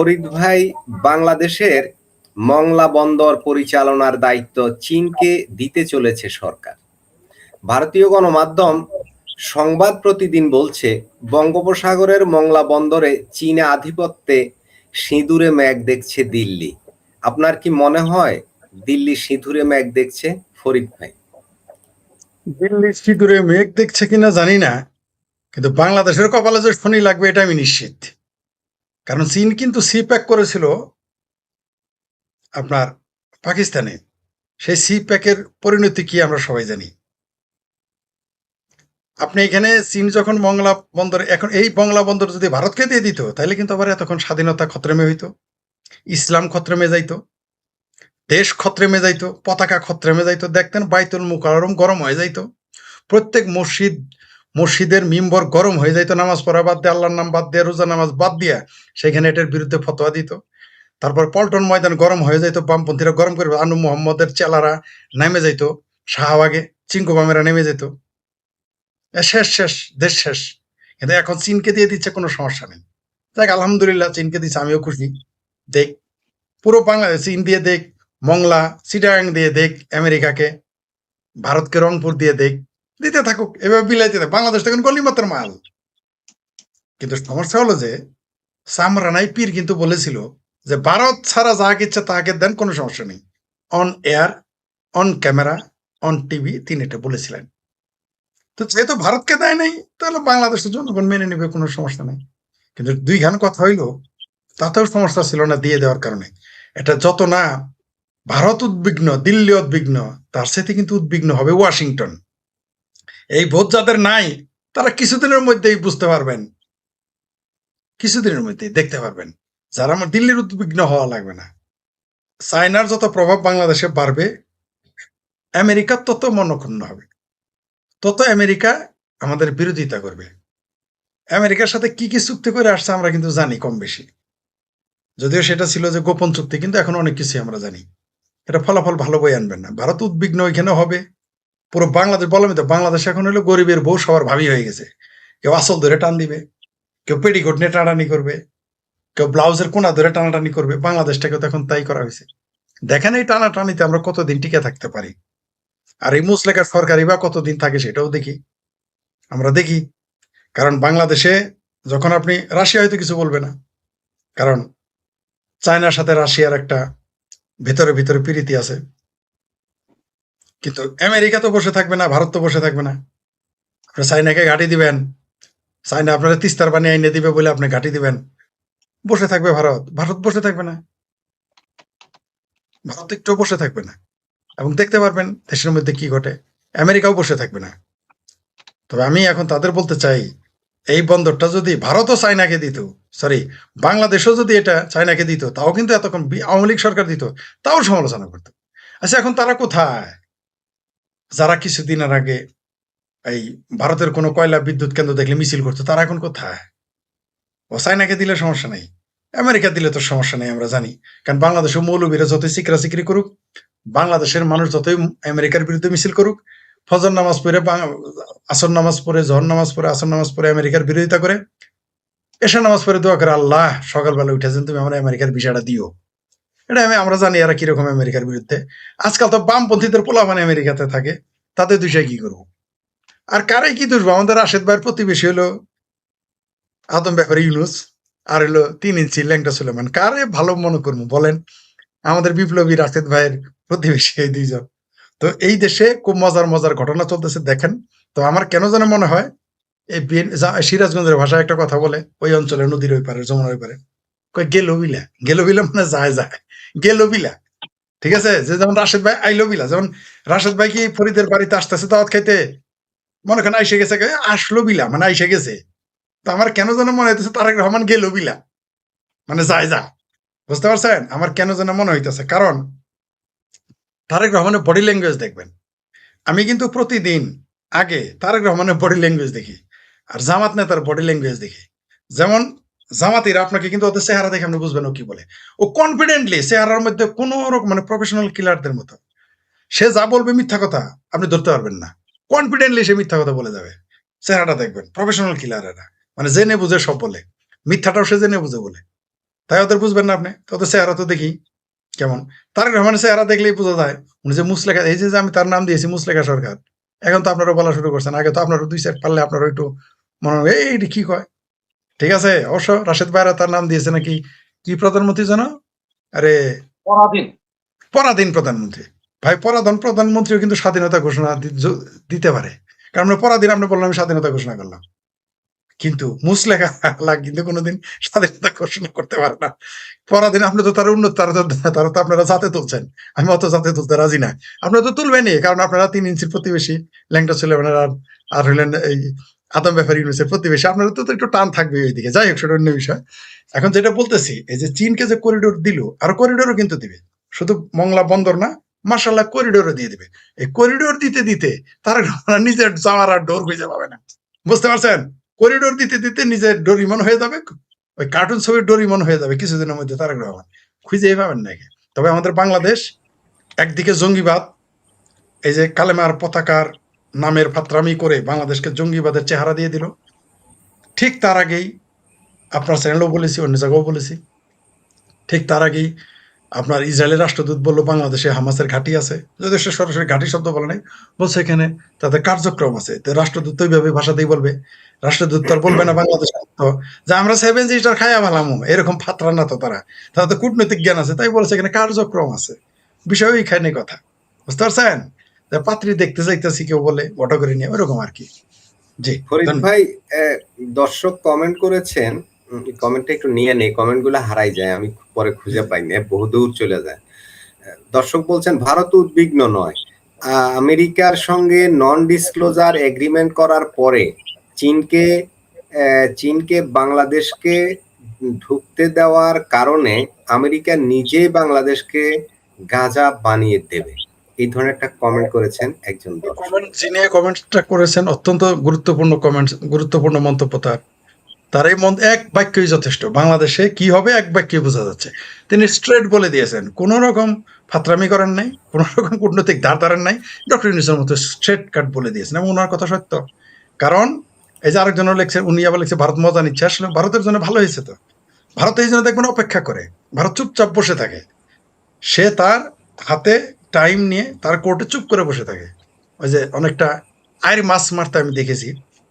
ফরিদ ভাই, বাংলাদেশের মংলা বন্দর পরিচালনার দায়িত্ব চীনকে দিতে চলেছে সরকার। ভারতীয় গণমাধ্যম সংবাদ প্রতিদিন বলছে, বঙ্গোপসাগরের মংলা বন্দরে চীনা আধিপত্যে সিঁদুরে মেঘ দেখছে দিল্লি। আপনার কি মনে হয় দিল্লি সিঁদুরে মেঘ দেখছে, ফরিদ ভাই? দিল্লি সিঁদুরে মেঘ দেখছে কিনা জানি না, কিন্তু বাংলাদেশের কপালে যে শনি লাগবে এটা আমি নিশ্চিত। কারণ চীন কিন্তু সি প্যাক করেছিল আপনার পাকিস্তানে। সেই সি প্যাকের পরিণতি কি আমরা সবাই জানি। আপনি এখানে চীন যখন মংলা বন্দর, এখন এই মংলা বন্দর যদি ভারতকে দিয়ে দিত তাহলে কিন্তু আবার এতক্ষণ স্বাধীনতা খতরেমে হইতো, ইসলাম খতরেমে যাইতো, দেশ খতরেমে যাইতো, পতাকা খতরেমে যাইতো। দেখতেন বাইতুল মুকাররম গরম হয়ে যাইতো, প্রত্যেক মসজিদের মিম্বর গরম হয়ে যাইতো, নামাজ পড়া বাদ দিয়ে, আল্লাহর নাম বাদ দিয়ে, রোজা নামাজ বাদ দিয়া সেখানে এটার বিরুদ্ধে ফতোয়া দিত। তারপর পল্টন ময়দান গরম হয়ে যাইতো, বামপন্থীরা গরম করে, আনু মোহাম্মদের চেলারা নেমে যাইতো, শাহবাগে চিঙ্কুবামেরা নেমে যেত, শেষ শেষ, দেশ শেষ। কিন্তু এখন চীনকে দিয়ে দিচ্ছে, কোনো সমস্যা নেই। দেখ, আলহামদুলিল্লাহ, চীনকে দিচ্ছে, আমিও খুশি। দেখ, পুরো বাংলাদেশ চীন দিয়ে দেখ, মংলা চিটাগাং দিয়ে দেখ, আমেরিকাকে, ভারতকে রংপুর দিয়ে দেখ, দিতে থাকুক, এভাবে বিলাইতে থাক। বাংলাদেশ তখন গলিমাত্র মাল। কিন্তু সমস্যা হলো যে সামরানাই পীর কিন্তু বলেছিল যে ভারত ছাড়া যাকে ইচ্ছা তাকে দেন, কোনো সমস্যা নেই। On air, on camera, on TV, তিনি এটা বলেছিলেন। তো যেহেতু ভারতকে দেয় নাই, তাহলে বাংলাদেশের জনগণ মেনে নেবে, কোনো সমস্যা নেই। কিন্তু দুইখান কথা হইলো, তাতেও সমস্যা ছিল না দিয়ে দেওয়ার কারণে। এটা যত না ভারত উদ্বিগ্ন, দিল্লি উদ্বিগ্ন, তার সাথে কিন্তু উদ্বিগ্ন হবে ওয়াশিংটন। এই বোধ যাদের নাই, তারা কিছুদিনের মধ্যেই বুঝতে পারবেন, কিছুদিনের মধ্যেই দেখতে পারবেন। যারা আমার দিল্লির উদ্বিগ্ন হওয়া লাগবে না। চায়নার যত প্রভাব বাংলাদেশে বাড়বে, আমেরিকা তত মনক্ষুণ্ণ হবে, তত আমেরিকা আমাদের বিরোধিতা করবে। আমেরিকার সাথে কি কি চুক্তি করে আসছে আমরা কিন্তু জানি কম বেশি, যদিও সেটা ছিল যে গোপন চুক্তি, কিন্তু এখন অনেক কিছু আমরা জানি। এটা ফলাফল ভালো বই আনবেন না। ভারত উদ্বিগ্ন ওইখানে হবে। পুরো বাংলাদেশ, বললাম তো, বাংলাদেশ এখন হলো গরিবের বউ সবার ভাবি হয়ে গেছে। কেউ আসল ধরে টান দিবে, কেউ পেটিকোট নিয়ে টানাটানি করবে, কেউ ব্লাউজের কোনা ধরে টানাটানি করবে। বাংলাদেশটাকে তো এখন তাই করা হয়েছে। দেখেন এই টানাটানিতে আমরা কতদিন টিকে থাকতে পারি, আর এই মুসলেকার সরকারি বা কতদিন থাকে সেটাও দেখি, আমরা দেখি। কারণ বাংলাদেশে যখন আপনি, রাশিয়া হয়তো কিছু বলবে না, কারণ চায়নার সাথে রাশিয়ার একটা ভেতরে ভিতরে প্রীতি আছে। কিন্তু আমেরিকা তো বসে থাকবে না, ভারত তো বসে থাকবে না। আপনি চায়নাকে ঘাঁটি দিবেন, চায়না আপনারা তিস্তার পানি আইনে দিবে বলে আপনি ঘাঁটি দিবেন, বসে থাকবে ভারত? ভারত বসে থাকবে না, ভারত একটু বসে থাকবে না। এবং দেখতে পারবেন দেশের মধ্যে কি ঘটে। আমেরিকাও বসে থাকবে না। তবে আমি এখন তাদের বলতে চাই, এই বন্দরটা যদি ভারতও চায়নাকে দিত, সরি, বাংলাদেশও যদি এটা চায়নাকে দিত, তাও কিন্তু এতক্ষণ আওয়ামী লীগ সরকার দিত, তাও সমালোচনা করত। আচ্ছা, এখন তারা কোথায়? যারা কিছুদিনের আগে এই ভারতের কোনো কয়লা বিদ্যুৎ কেন্দ্র দেখলে মিছিল করতো, তারা এখন কোথায়? ও চায়নাকে দিলে সমস্যা নেই, আমেরিকা দিলে তো সমস্যা নেই, আমরা জানি। কারণ বাংলাদেশের মৌলবীরা যতই চিকরা চিকরি করুক, বাংলাদেশের মানুষ যতই আমেরিকার বিরুদ্ধে মিছিল করুক, ফজর নামাজ পড়ে, আসর নামাজ পড়ে, জহর নামাজ পড়ে, আসর নামাজ পড়ে আমেরিকার বিরোধিতা করে, এশা নামাজ পড়ে দোয়া করে, আল্লাহ সকালবেলা উঠেছেন, তুমি আমার আমেরিকার ভিসাটা দিও। এটা আমরা জানি এরা কিরকম আমেরিকার বিরুদ্ধে। আজকাল তো বামপন্থীদের পোলা মানে আমেরিকাতে থাকে, তাদের দুইটাই কি করবো? আর কারে কি দুষবো? আমাদের রাশেদ ভাইয়ের প্রতিবেশী হলো আদম ব্যাপারে ইউনুস, আর হলো 3 ইঞ্চি ল্যাংটা সুলেমান। কারে ভালো মনে করবো বলেন? আমাদের বিপ্লবী রাশেদ ভাইয়ের প্রতিবেশী এই দুইজন। তো এই দেশে খুব মজার মজার ঘটনা চলতেছে, দেখেন। তো আমার কেন যেন মনে হয় এই সিরাজগঞ্জের ভাষায় একটা কথা বলে, ওই অঞ্চলে নদীর ওই পারে, যমুনার ওই পারে, কয় গেলো বিলা। গেলো বিলা মানে যায় যায়, গেলো বিলা। ঠিক আছে, যে যেমন রাশেদ ভাই আইলো বিলা, যেমন রাশেদ ভাই কি ফরিদের বাড়িতে আসতেছে দাওয়াত খাইতে, মনে করেন আইসে গেছে, আসলো বিলা মানে আইসে গেছে। তো আমার কেন যেন মনে হইতেছে তারেক রহমান গেলো বিলা মানে যায় যা। বুঝতে পারছেন আমার কেন যেন মনে হইতেছে? কারণ তারেক রহমানের বডি ল্যাঙ্গুয়েজ দেখবেন। আমি কিন্তু প্রতিদিন আগে তারেক রহমানের বডি ল্যাঙ্গুয়েজ দেখি, আর জামাত নেতার বডি ল্যাঙ্গুয়েজ দেখি। যেমন জামাতিরা, আপনাকে কিন্তু ওদের চেহারা দেখে আপনি বুঝবেন ও কি বলে। ও কনফিডেন্টলি চেহারার মধ্যে কোনো রকম, মানে প্রফেশনাল কিলারদের মতো, সে যা বলবে মিথ্যা কথা আপনি ধরতে পারবেন না। কনফিডেন্টলি সে মিথ্যা কথা বলে যাবে। চেহারাটা দেখবেন, প্রফেশনাল কিলার এরা, মানে জেনে বুঝে সব বলে, মিথ্যাটাও সে জেনে বুঝে বলে। তাই ওদের বুঝবেন না আপনি? তো ওদের চেহারা তো দেখি কেমন। তারেক রহমানের চেহারা দেখলেই বোঝা যায় উনি যে মুসলেখা, এই যে আমি তার নাম দিয়েছি মুসলেখা সরকার, এখন তো আপনারা বলা শুরু করছেন, আগে তো আপনারও ২ সেট পারলে আপনারও একটু মনে হবে এই এটা কি কয়। ঠিক আছে, অবশ্য রাশেদ ভাইরা তার নাম দিয়েছে নাকি কি প্রধানমন্ত্রী যেন, আরে পরাধীন। পরাধীন প্রধানমন্ত্রী। ভাই পরাধীন প্রধানমন্ত্রীও কিন্তু স্বাধীনতা ঘোষণা দিতে পারে, কারণ আমরা পরাধীন আপনি বললাম আমি স্বাধীনতা ঘোষণা করলাম, কিন্তু মুসলেখা কিন্তু কোনোদিন স্বাধীনতা ঘোষণা করতে পারে না। পরাধীন আপনি তো তার উন্নত, তারা তো আপনারা জাতে তুলছেন, আমি অত জাতে তুলতে রাজি না। আপনারা তো তুলবেনই, কারণ আপনারা 3 ইঞ্চির প্রতিবেশী, ল্যাংটা ছেলে আর হইলেন এই আদম ব্যাপারী ইউনুসের প্রতিবেশী, আপনারা তো একটু টান থাকবে ওইদিকে। যাই হোক, সেটা অন্য বিষয়। এখন যেটা বলতেছি, এই যে চীনকে যে করিডোর দিল, আর করিডোরও কিন্তু দিবে, শুধু মংলা বন্দর না, মার্শাল্লাহ করিডোরও দিয়ে দিবে। এই করিডোর দিতে দিতে তারা নিজের যাওয়ার আর ডোর খুঁজে পাবে না, বুঝতে পারছেন? করিডোর দিতে দিতে নিজের ডোরিমন হয়ে যাবে, ওই কার্টুন ছবির ডোরিমন হয়ে যাবে কিছুদিনের মধ্যে তারেক রহমান, খুঁজেই পাবেন নাকি। তবে আমাদের বাংলাদেশ একদিকে জঙ্গিবাদ, এই যে কালেমার পতাকার নামের ফাত্রামি করে বাংলাদেশকে জঙ্গিবাদের চেহারা দিয়ে দিল। ঠিক তার আগেই আপনার চ্যানেলেও বলেছি, অন্য জায়গাও বলেছি, ঠিক তার আগেই আপনার ইসরায়েলের রাষ্ট্রদূত বললো বাংলাদেশে হামাসের ঘাঁটি আছে, যদিও সে সরাসরি ঘাঁটি শব্দ বলে নাই, বলছে এখানে তাদের কার্যক্রম আছে। তো রাষ্ট্রদূত তো ওইভাবে ভাষাতেই বলবে, রাষ্ট্রদূত তো আর বলবে না বাংলাদেশ যে আমরা 7 জিটার খাইয়া ভালামো, এরকম ফাতরা না তো তারা, তারা তো কূটনৈতিক জ্ঞান আছে, তাই বলেছে এখানে কার্যক্রম আছে। বিষয় ওইখানে কথা, বুঝতে পারছেন? যে পাত্রী দেখতে যাইতেছি কেউ বলে অটো করে নিয়ে, ওইরকম আর কি। জি ফরিদ ধন্যবাদ। ভাই, দর্শক কমেন্ট করেছেন, কমেন্টটা একটু নিয়ে নেই, কমেন্ট গুলো হারাই যায়, আমি পরে খুঁজে পাই না, বহুদূর চলে যায়। দর্শক বলছেন ভারত উদ্বিগ্ন নয়, আমেরিকার সঙ্গে নন ডিসক্লোজার এগ্রিমেন্ট করার পরে চীনকে চীনকে বাংলাদেশকে ঢুকতে দেওয়ার কারণে আমেরিকা নিজে বাংলাদেশকে গাঁজা বানিয়ে দেবে, এই ধরনের একটা কমেন্ট করেছেন একজন দর্শক। যিনি কমেন্টটা করেছেন অত্যন্ত গুরুত্বপূর্ণ কমেন্ট, গুরুত্বপূর্ণ মন্তব্য তার এই এক বাক্যই যথেষ্ট। বাংলাদেশে কি হবে এক বাক্যে বোঝা যাচ্ছে। তিনি স্ট্রেট বলে দিয়েছেন, কোন রকম ফাতরামি করেন নাই, কোন রকম কূটনৈতিক ধার ধারেন নাই, ডক্টর ইউনূসের মতো স্ট্রেট কাট বলে দিয়েছেন, এবং ওনার কথা সত্য। কারণ এই যে আরেকজনও লিখছে, উনি আবার লিখছে ভারত মজা নিচ্ছে, আসলে ভারতের জন্য ভালো হয়েছে। তো ভারত এই জন্য দেখবেন অপেক্ষা করে, ভারত চুপচাপ বসে থাকে, সে তার হাতে টাইম নিয়ে তার কোর্টে চুপ করে বসে থাকে। ওই যে অনেকটা আয়ের মাছ মারতে আমি দেখেছি,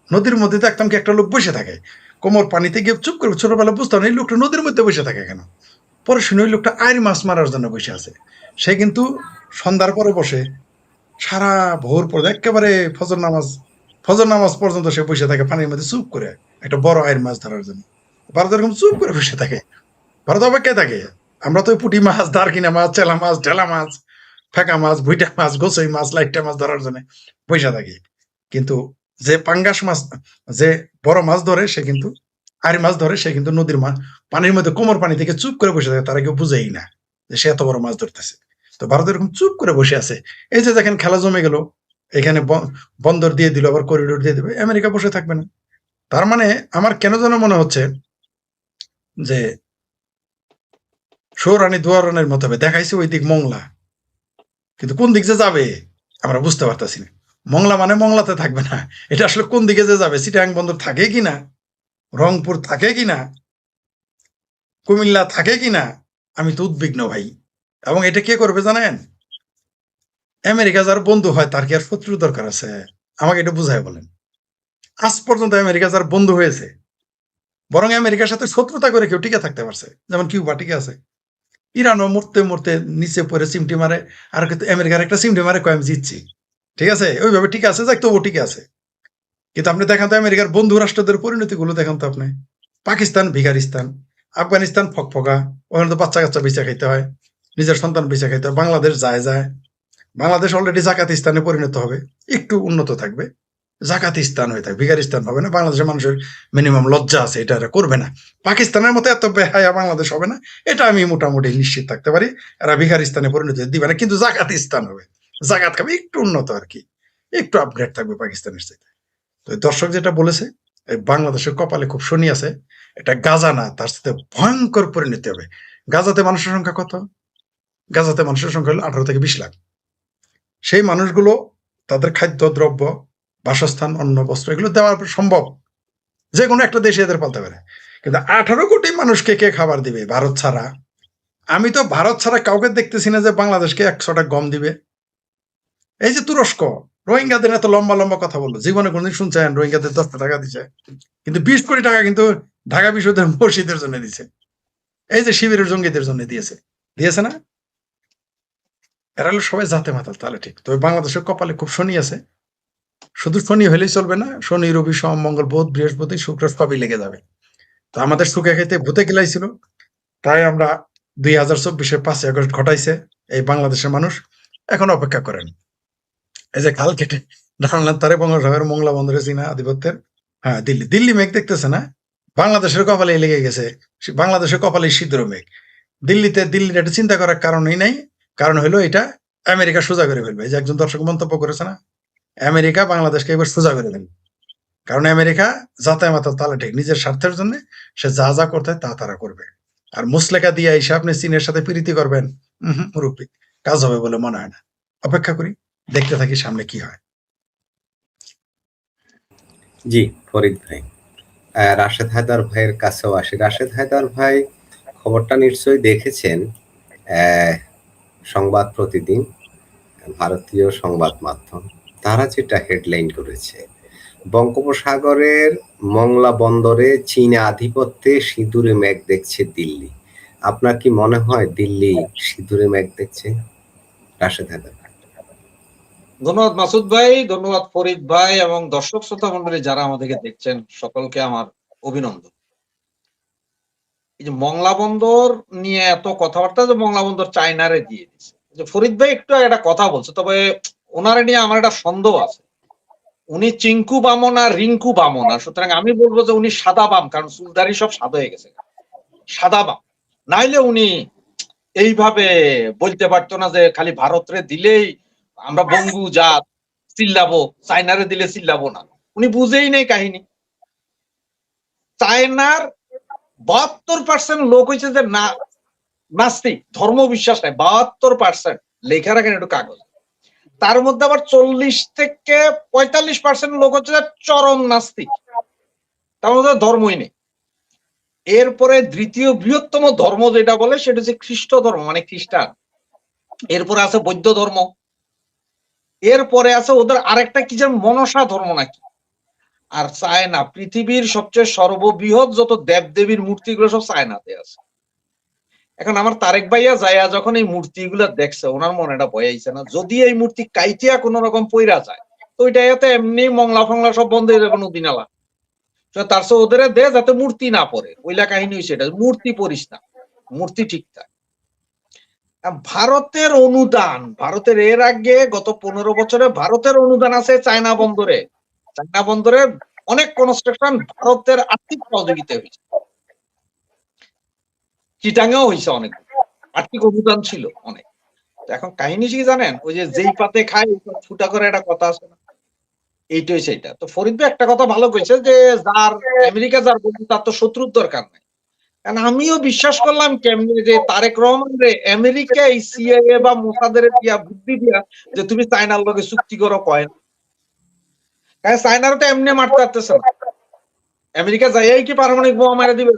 নদীর মধ্যে দেখতাম কি একটা লোক বসে থাকে, কোমর পানিতে গিয়ে চুপ করে, ছোটবেলা বুঝতাম এই লোকটা নদীর মধ্যে বসে থাকে কেন, পরে শুনে ওই লোকটা আয়ের মাছ মারার জন্য বসে আছে। সে কিন্তু সন্ধ্যার পরে বসে সারা ভোর পরে একেবারে ফজর নামাজ পর্যন্ত সে বসে থাকে পানির মধ্যে চুপ করে, একটা বড় আয়ের মাছ ধরার জন্য। ভারত এরকম চুপ করে বসে থাকে, ভারত অপেক্ষায় থাকে। আমরা তো পুঁটি মাছ, দারকিনা মাছ, চেলা মাছ, ঢেলা মাছ, ফেকা মাছ, ভুইটা মাছ, গোসই মাছ, লাইটটা মাছ ধরার জন্য বসে থাকি। কিন্তু যে পাঙ্গাস মাছ, যে বড় মাছ ধরে সে কিন্তু আরি মাছ ধরে, সে কিন্তু নদীর মাছ পানির মধ্যে কোমর পানি থেকে চুপ করে বসে থাকে, তারা কেউ বুঝেই না যে সে এত বড় মাছ ধরতেছে। তো ভারত এরকম চুপ করে বসে আছে। এই যে দেখেন খেলা জমে গেল, এখানে বন্দর দিয়ে দিল, আবার করিডোর দিয়ে দেবে, আমেরিকা বসে থাকবে না। তার মানে আমার কেন যেন মনে হচ্ছে যে সৌরানি দুয়ারনের মতো হবে, দেখাইছে ওই দিক মংলা, কিন্তু কোন দিক যে যাবে আমরা বুঝতে পারতেছি না। মংলা মানে মংলাতে থাকবে না, এটা আসলে কোন দিকে যে যাবে, চিটাগাং বন্দর থাকে কিনা, রংপুর থাকে কিনা, কুমিল্লা থাকে কিনা, আমি তো উদ্বিগ্ন ভাই। এবং এটা কে করবে জানেন? আমেরিকা যার বন্ধু হয় তার কি আর শত্রু দরকার আছে? আমাকে এটা বুঝায় বলেন। আজ পর্যন্ত আমেরিকা যার বন্ধু হয়েছে, বরং আমেরিকার সাথে শত্রুতা করে কেউ টিকে থাকতে পারছে, যেমন কিউবা টিকে আছে। ইরানও মরতে মরতে নিচে পড়ে চিমটি মারে, আর কিন্তু আমেরিকার একটা চিমটি মারে কয় আমি জিতছি, ঠিক আছে, ওইভাবে ঠিক আছে, যাক তবু ঠিক আছে। কিন্তু আপনি দেখান তো আমেরিকার বন্ধু রাষ্ট্রদের পরিণতি গুলো দেখান তো আপনি। পাকিস্তান ভিখারিস্তান, আফগানিস্তান ফকফকা, ওখানে তো বাচ্চা কাচ্চা বেঁচে খাইতে হয়, নিজের সন্তান বেঁচে খাইতে হয়। বাংলাদেশ যায় যায়, বাংলাদেশ অলরেডি জাকাতিস্তানে পরিণত হবে, একটু উন্নত থাকবে, জাকাতিস্তান হয়ে থাকবে, ভিখারিস্তান হবে না। বাংলাদেশের মানুষের মিনিমাম লজ্জা আছে, এটা এরা করবে না। পাকিস্তানের মতো এত বেহায়া বাংলাদেশ হবে না, এটা আমি মোটামুটি নিশ্চিত থাকতে পারি। এরা ভিখারিস্তানে পরিণত দিবে না, কিন্তু জাকাতিস্তান হবে, জাকাত খাবে, একটু উন্নত আর কি, একটু আপগ্রেড থাকবে পাকিস্তানের সাথে। তো দর্শক যেটা বলেছে, এই বাংলাদেশের কপালে খুব শনি আছে, এটা গাজা না, তার সাথে ভয়ঙ্কর পরিণতি হবে। গাজাতে মানুষের সংখ্যা কত? গাজাতে মানুষের সংখ্যা হলো 18 থেকে 20 লাখ। সেই মানুষগুলো তাদের খাদ্য দ্রব্য, বাসস্থান, অন্ন, বস্ত্র এগুলো দেওয়ার সম্ভব, যে কোনো একটা দেশে এদের পালতে পারে। কিন্তু 18 কোটি মানুষকে কে খাবার দিবে ভারত ছাড়া? আমি তো ভারত ছাড়া কাউকে দেখতেছি না যে বাংলাদেশকে 100টা গম দিবে। এই যে তুরস্ক রোহিঙ্গাদের এত লম্বা লম্বা কথা বললো, জীবনে কোনদিন শুনছেন রোহিঙ্গাদের 10 টাকা দিছে? কিন্তু 20 কোটি টাকা কিন্তু ঢাকা বিশ্ববিদ্যালয়ের মসজিদের জন্য দিছে। এই যে শিবিরের জঙ্গিদের জন্য দিয়েছে, দিয়েছে না? এরা হলো সবাই জাতে মাতাল। তাহলে ঠিক, তবে বাংলাদেশের কপালে খুব শনি আছে। শুধু শনি হলেই চলবে না, শনি রবি সোম মঙ্গল বুধ বৃহস্পতি শুক্র সবই লেগে যাবে। তো আমাদের সুখে খেতে ভূতে কিলাইছিল, তাই আমরা 2024-এর 5ই আগস্ট ঘটাইছে এই বাংলাদেশের মানুষ। এখন অপেক্ষা করেন, এই যে খাল কেটে ঢালনার তারে বঙ্গোপসাগরের মোংলা বন্দরে চীনা আধিপত্যের, হ্যাঁ দিল্লি দিল্লি মেঘ দেখতেছে না? বাংলাদেশের কপালে লেগে গেছে, বাংলাদেশের কপালে সিদ্ধর মেঘ। দিল্লির এটা চিন্তা করার কারণই নাই। কারণ হলো এটা আমেরিকা সোজা করে ফেলবে। এই যে একজন দর্শক মন্তব্য করেছে না, আমেরিকা বাংলাদেশকে এবার সোজা করে ফেলবে। কারণ আমেরিকা যাতায় মাথা তালা ঠিক, নিজের স্বার্থের জন্য সে যা যা করতে হয় তা তারা করবে। আর মুসলেকা দিয়ে এসে আপনি চীনের সাথে প্রীতি করবেন, মুরব্বী, কাজ হবে বলে মনে হয় না। অপেক্ষা করি, দেখতে থাকি সামনে কি হয়। জি ফরিদ ভাই, রাশেদ হায়দার ভাইয়ের কাছেও আসি। রাশেদ হায়দার ভাই, খবরটা নিশ্চয়ই দেখেছেন। সংবাদ প্রতিদিন, ভারতীয় সংবাদ মাধ্যম, তারা যেটা হেডলাইন করেছে, বঙ্গোপসাগরের মংলা বন্দরে চীনা আধিপত্যে সিঁদুরে মেঘ দেখছে দিল্লি। আপনার কি মনে হয় দিল্লি সিঁদুরে মেঘ দেখছে? রাশেদ হায়দার। ধন্যবাদ মাসুদ ভাই, ধন্যবাদ ফরিদ ভাই এবং দর্শক শ্রোতা মন্ডলী যারা আমাদেরকে দেখছেন, সকলকে আমার অভিনন্দন। এই যে মংলা বন্দর নিয়ে এত কথাবার্তা, যে মংলা বন্দর চায়নারে দিয়ে দিচ্ছে, যে ফরিদ ভাই একটু একটা কথা বলছে, তবে ওনারে নিয়ে আমার একটা সন্দেহ আছে। উনি চিঙ্কু বামন আর রিঙ্কু বামন, আর সুতরাং আমি বলবো যে উনি সাদা বাম, কারণ চুলদারি সব সাদা হয়ে গেছে, সাদা বাম। নাইলে উনি এইভাবে বলতে পারতো না যে খালি ভারতরে দিলেই আমরা বঙ্গু জাত চিল্লাবো, চায়নারে দিলে চিল্লাবো না। উনি বুঝেই নেই কাহিনী। চায়নার 72% লোক হয়েছে যে না নাস্তিক, ধর্ম বিশ্বাস নাই, 72% লেখা রাখেন একটু কাগজ। তার মধ্যে আবার 40 থেকে 45% লোক হচ্ছে যে চরম নাস্তিক, তার মধ্যে ধর্মই নেই। এরপরে দ্বিতীয় বৃহত্তম ধর্ম যেটা বলে সেটা হচ্ছে খ্রিস্ট ধর্ম, মানে খ্রিস্টান। এরপরে আছে বৌদ্ধ ধর্ম, এরপরে আছে ওদের আরেকটা কি যেন মনসা ধর্ম নাকি। আর চায়না, পৃথিবীর সবচেয়ে সর্ববৃহৎ যত দেবদেবীর মূর্তিগুলো সব চায়নাতে আছে। এখন আমার তারেক ভাইয়া যাইয়া যখন এই মূর্তিগুলো দেখছে, ওনার মনে এটা ভয় আইছে না, যদি এই মূর্তি কাইটিয়া কোন রকম পইরা যায় তো ওইটা এতে এমনি মংলা ফংলা সব বন্ধ হয়ে যাবে নদী নালা। তার সে ওদের দে যাতে মূর্তি না পড়ে, ওইলা কাহিনী হয়েছে এটা, মূর্তি পড়িস না, মূর্তি ঠিকঠাক। ভারতের অনুদান, ভারতের এর আগে গত 15 বছরে ভারতের অনুদান আছে চায়না বন্দরে। চায়না বন্দরে অনেক কনস্ট্রাকশন ভারতের আর্থিক সহযোগিতা হয়েছে, চিটাঙ্গেও হয়েছে, অনেক আর্থিক অনুদান ছিল অনেক। এখন কাহিনী কি জানেন, ওই যে যেই পাতে খায় ফুটা করে একটা কথা আছে না, এইটাই সেইটা। তো ফরিদ ভাই একটা কথা ভালো কইছে যে যার আমেরিকা যার বন্ধু তার তো শত্রুর দরকার নাই। কারণ আমিও বিশ্বাস করলাম কেমনি যে তারেক রহমান রে আমেরিকা এই সিআইএ বা মোসাদের দিয়া বুদ্ধি দিয়া যে তুমি চায়নার লগে চুক্তি করো কয় না। কারণ চায়নারও তো এমনি মারতে পারতেছে না, আমেরিকা যাইয়াই কি পারমাণবিক বোমা মারা দিবে?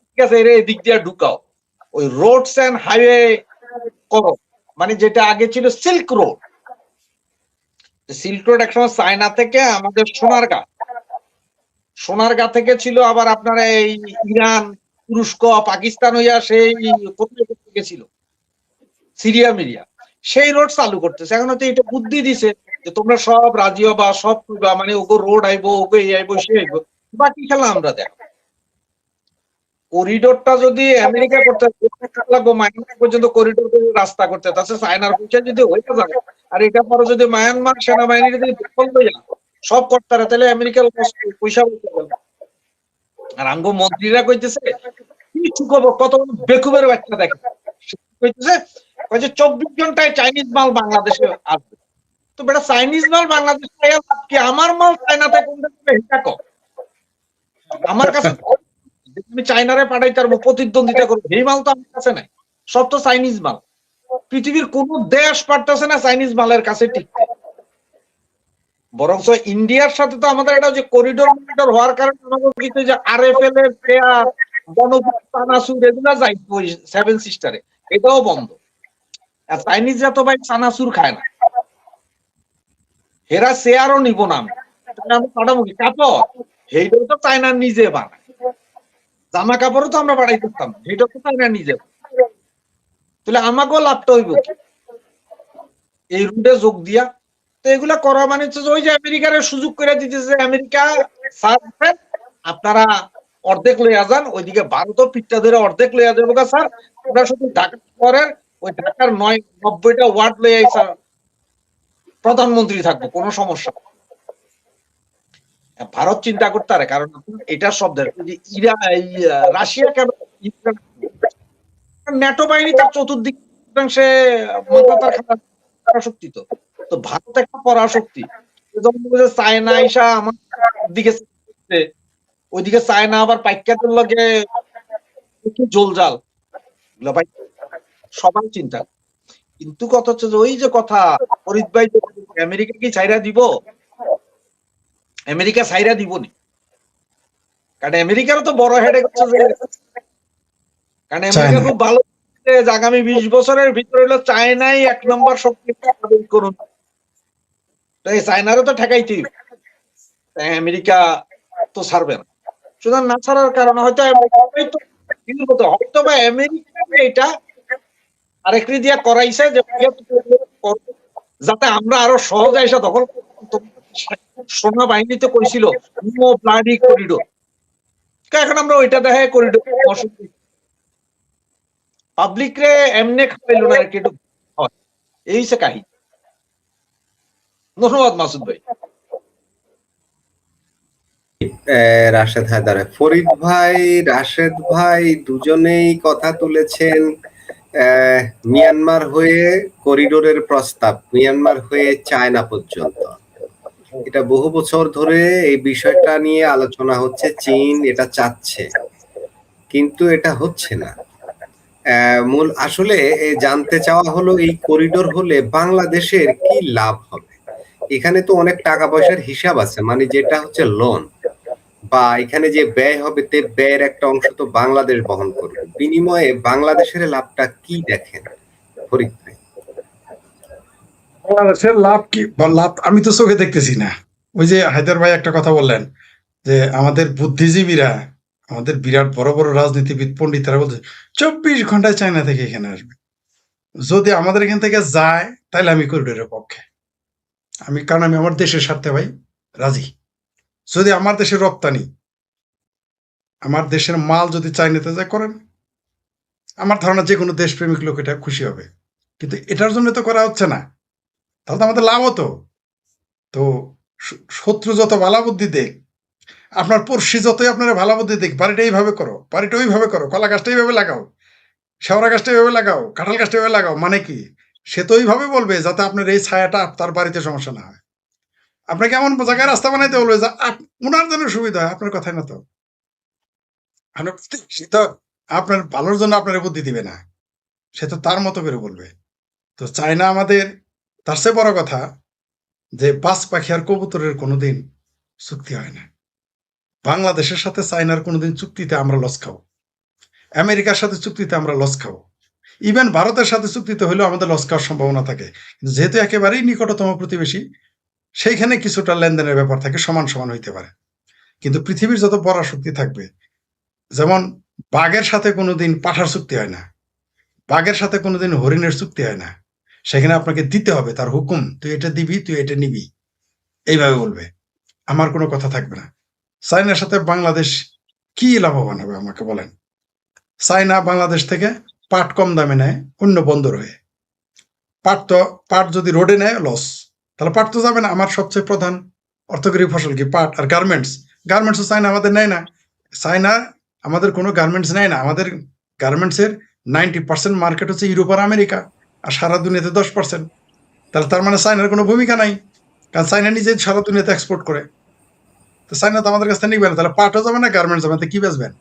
ঠিক আছে, এর এদিক দিয়ে ঢুকাও, ওই রোডস এন্ড হাইওয়ে করো, মানে যেটা আগে ছিল সিল্ক রোড। সিল্ক রোড একসময় চায়না থেকে আমাদের সোনারগাঁ থেকে ছিল, আবার আপনারা এই ইরান তুরস্ক পাকিস্তান হইয়া সেই কোথায় গেছিল, সিরিয়া মিরিয়া, সেই রোড চালু করতেছে। এখন হচ্ছে এটা বুদ্ধি দিছে যে তোমরা সব রাজি হবা, সব মানে ওগো রোড আইবো, ওগো এই আইবো সে আইবো, বাকি খেলা আমরা দেখ। করিডোরটা যদি আমেরিকা করতে লাগবো, মায়ানমার পর্যন্ত করিডোর রাস্তা করতে, তাছাড়া চায়নার পয়সা যদি হয়ে যায়, আর এটা পরে যদি মায়ানমার সেনাবাহিনী যদি দখল হয়ে যায় সব করতে, তাহলে আমেরিকার পয়সা বলতে পারবে। আর আঙ্গ মন্ত্রীরা কইতেছে কিছু খবর, কত বেকুবের বাচ্চা দেখে কইতেছে 24 ঘন্টায় চাইনিজ মাল বাংলাদেশে আসবে। তো বেটা চাইনিজ মাল বাংলাদেশে কি আমার মাল চায়নাতে কোন হিসাব কর, আমার কাছে তুমি চায়নারে পাঠাইতে পারবো, প্রতিদ্বন্দ্বিতা করবো, এই মাল তো আমার কাছে নাই, সব তো চাইনিজ মাল। পৃথিবীর কোন দেশ পারতেছে না চাইনিজ মালের কাছে টিকতে। বরঞ্চ ইন্ডিয়ার সাথে তো আমাদের এটা যে করিডোর মরিডোর হওয়ার কারণে আমাদের কিন্তু যে আরএফএল এর শেয়ার বনভূমি চানাচুর এগুলা যাই ওই সেভেন সিস্টারে, এটাও বন্ধ। আর চাইনিজরা তো ভাই চানাচুর খায় না, এরা শেয়ারও নিব না আমি, আমি পাঠাবো কি কাপড়, সেইটাও তো চায়না নিজে বানায়। জামা কাপড়ও তো আমরা বাড়াই করতাম, সেইটাও তো চায়না নিজে বানায়। তাহলে আমাকেও লাভটা হইব কি এই রুটে যোগ দিয়া? তো এগুলা করা মানে হচ্ছে যে ওই যে আমেরিকার সুযোগ করে দিতেছে, আমেরিকা স্যার আপনারা অর্ধেক লইয়া যান, ওইদিকে ভারতও পিঠটা ধরে অর্ধেক লইয়া যাবো স্যার, আমরা শুধু ঢাকা শহরের ওই ঢাকার 90টা ওয়ার্ড লইয়া স্যার প্রধানমন্ত্রী থাকবো, কোনো সমস্যা নেই। ভারত চিন্তা করতে পারে, কারণ এটা সব দেশ রাশিয়া কেন ন্যাটো বাহিনী তার চতুর্দিকে মাথা তার পরাশক্তি, তো ভারত একটা পরাশক্তি। চায়না আইসা আমার দিকে ওইদিকে চায়না আবার পাইকাতের লগে জোলজাল, ভাই সবাই চিন্তা। কিন্তু কথা হচ্ছে যে ওই যে কথা ফরিদ ভাই, আমেরিকা কি ছাইরা দিব? আমেরিকা ছাইরা দিবনি, কারণ আমেরিকারও তো বড় হেডে করছে যে, কারণ আমেরিকা খুব ভালো আগামী 20 বছরের ভিতরে হলো চায়নাই 1 নম্বর শক্তি করুন, তো এই চায়নারও তো ঠেকাইতেই, আমেরিকা তো ছাড়বে না। সুতরাং না ছাড়ার কারণে হয়তো হয়তো বা আমেরিকা এটা আরেকটি দিয়া করাইছে যে যাতে আমরা আরো সহজে এসে দখল। সোনা বাহিনীতে করেছিল ব্লাডি করিডোর, এখন আমরা ওইটা দেখে করিডোর পাবলিক রে এমনি খাইল না, কেটু এই সে কাহিনী। ধন্যবাদ মাসুদ ভাই। রাশেদ হায়দার, ফরিদ ভাই, রাশেদ ভাই দুজনেই কথা তুলেছেন মিয়ানমার হয়ে করিডোরের প্রস্তাব, মিয়ানমার হয়ে চায়না পর্যন্ত। এটা বহু বছর ধরে এই বিষয়টা নিয়ে আলোচনা হচ্ছে, চীন এটা চাচ্ছে কিন্তু এটা হচ্ছে না। মূল আসলে জানতে চাওয়া হলো এই করিডোর হলে বাংলাদেশের কি লাভ হবে? এখানে তো অনেক টাকা পয়সার হিসাব আছে, মানে যেটা হচ্ছে লোন বা এখানে যে ব্যয় হবে তে ব্যয়ের একটা অংশ তো বাংলাদেশ বহন করবে, বিনিময়ে বাংলাদেশের লাভটা কি দেখেন ফরিদ ভাই? বাংলাদেশের লাভ কি? লাভ আমি তো চোখে দেখতেছি না। ওই যে হায়দার ভাই একটা কথা বললেন যে আমাদের বুদ্ধিজীবীরা, আমাদের বিরাট বড় বড় রাজনীতিবিদ পণ্ডিতরা বলছে 24 ঘন্টায় চায়না থেকে এখানে আসবে। যদি আমাদের এখান থেকে যায় তাহলে আমি করিডোরের পক্ষে, কারণ আমি আমার দেশের স্বার্থে ভাই রাজি। যদি আমার দেশের রপ্তানি, আমার দেশের মাল যদি চাইনাতে যায় করেন, আমার ধারণা যে কোনো দেশপ্রেমিক লোক এটা খুশি হবে। কিন্তু এটার জন্য তো করা হচ্ছে না, তাহলে তো আমাদের লাভ হতো। তো শত্রু যত ভালো বুদ্ধি দেখ, আপনার পড়শি যতই আপনারা ভালো বুদ্ধি দেখ, বাড়িটা এইভাবে করো, বাড়িটা ওইভাবে করো, কলা গাছটা এইভাবে লাগাও, শেওড়া গাছটা এইভাবে লাগাও, কাঁঠাল গাছটা এইভাবে লাগাও, মানে কি সে তো ওইভাবে বলবে যাতে আপনার এই ছায়াটা তার বাড়িতে সমস্যা না হয়। আপনাকে এমন জায়গায় রাস্তা বানাইতে বলবে যা ওনার জন্য সুবিধা হয়, আপনার কথাই না তো। সে তো আপনার ভালোর জন্য আপনার বুদ্ধি দিবে না, সে তো তার মতো করে বলবে। তো চায়না আমাদের, তার চেয়ে বড় কথা যে বাজ পাখি আর কবুতরের কোনোদিন চুক্তি হয় না। বাংলাদেশের সাথে চায়নার কোনোদিন চুক্তিতে আমরা লস খাবো, আমেরিকার সাথে চুক্তিতে আমরা লস খাবো, ইভেন ভারতের সাথে চুক্তিতে হলেও আমাদের লস খাওয়ার সম্ভাবনা থাকে। কিন্তু যেহেতু একেবারেই নিকটতম প্রতিবেশী, সেইখানে কিছুটা লেনদেনের ব্যাপার থাকে, সমান সমান হইতে পারে। কিন্তু পৃথিবীর যত পরাশক্তি থাকবে, যেমন বাঘের সাথে কোনোদিন পাঠার চুক্তি হয় না, বাঘের সাথে কোনোদিন হরিণের চুক্তি হয় না। সেখানে আপনাকে দিতে হবে তার হুকুম, তুই এটা দিবি, তুই এটা নিবি, এইভাবে বলবে, আমার কোনো কথা থাকবে না। চায়নার সাথে বাংলাদেশ কি লাভবান হবে আমাকে বলেন? চায়না বাংলাদেশ থেকে পাট কম দামে নেয় অন্য বন্দর হয়ে, পাট যদি রোডে নেয় লস, তাহলে পাট তো যাবে না। আমার সবচেয়ে প্রধান অর্থকরী ফসল কি? পাট। আর গার্মেন্টসও চায়না আমাদের নেয় না। চায়না আমাদের কোনো গার্মেন্টস নেয় না। আমাদের গার্মেন্টসের 90% মার্কেট হচ্ছে ইউরোপ আর আমেরিকা, আর সারা দুনিয়াতে 10%। তাহলে তার মানে চায়নার কোনো ভূমিকা নাই, কারণ চায়না নিজে সারা দুনিয়াতে এক্সপোর্ট করে। তো চায়না তো আমাদের কাছ থেকে নিবে না, তাহলে পাটও যাবে না, গার্মেন্টস যাবে না, কি বেচবেন?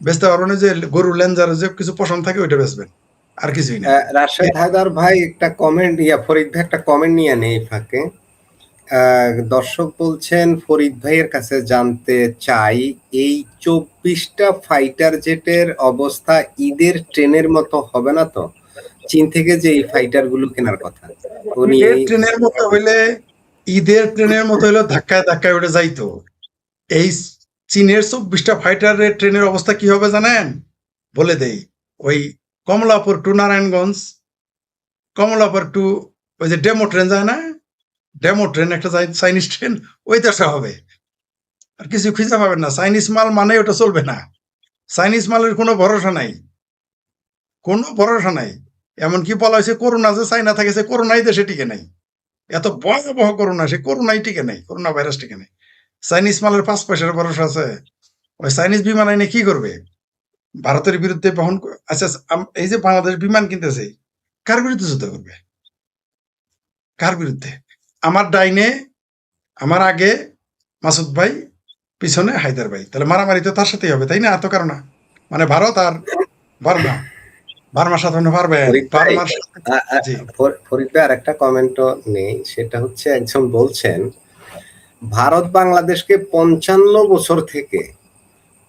বেচতে পারবেন যে গরু লেঞ্জার যে কিছু পশম থাকে ওইটা বেচবেন, আর কিছুই না। রাশেদ হায়দার ভাই একটা কমেন্ট, ফরিদ ভাই একটা কমেন্ট নিয়ে নেই ফাঁকে। দর্শক বলছেন ফরিদ ভাইয়ের কাছে জানতে চাই, এই 24টা ফাইটার জেটের অবস্থা ঈদের ট্রেনের মতো হবে না তো? চীন থেকে যে এই ফাইটার গুলো কেনার কথা, উনি ঈদের ট্রেনের মতো হইলে ধাক্কায় ধাক্কায় উঠে যাইতো। এই চীনের 24টা ফাইটারের ট্রেনের অবস্থা কি হবে জানেন? বলে দেই, ওই কমলাপুর টু নারায়ণগঞ্জ, কমলাপুর টু ওই যে ডেমো ট্রেন যায় না, ডেমো ট্রেন একটা চাইনিজ ট্রেন, ওই দশা হবে। আর কিছু খুঁজে পাবেন না। চাইনিজ মাল মানে ওটা চলবে না। চাইনিজ মালের কোনো ভরসা নাই, কোনো ভরসা নাই। এমনকি বলা হয়েছে করোনা যে চাইনা থাকে, সে করোনাই দেশে টিকে নাই। এত ভয়াবহ করোনা, সে করোনাই টিকে নাই, করোনা ভাইরাস টিকে নাই। চাইনিজ মালের 5 পয়সার ভরসা আছে? ওই চাইনিজ বিমান এনে কি করবে? ভারতের বিরুদ্ধে বহন আচ্ছা, এই যে বাংলাদেশ বিমান কিনতেছে, কার বিরুদ্ধে যুদ্ধ করবে? কার বিরুদ্ধে? আমার ডাইনে, আমার আগে মাসুদ ভাই, পিছনে হায়দার ভাই, তাহলে মারামারি তো তার সাথেই হবে, তাই না? এত কারণ মানে ভারত আর বার্মা, বার্মার সাথে পারবে, বার্মার জি। ফরিদ ভাই আর একটা কমেন্টও নেই, সেটা হচ্ছে একজন বলছেন ভারত বাংলাদেশকে 55 বছর থেকে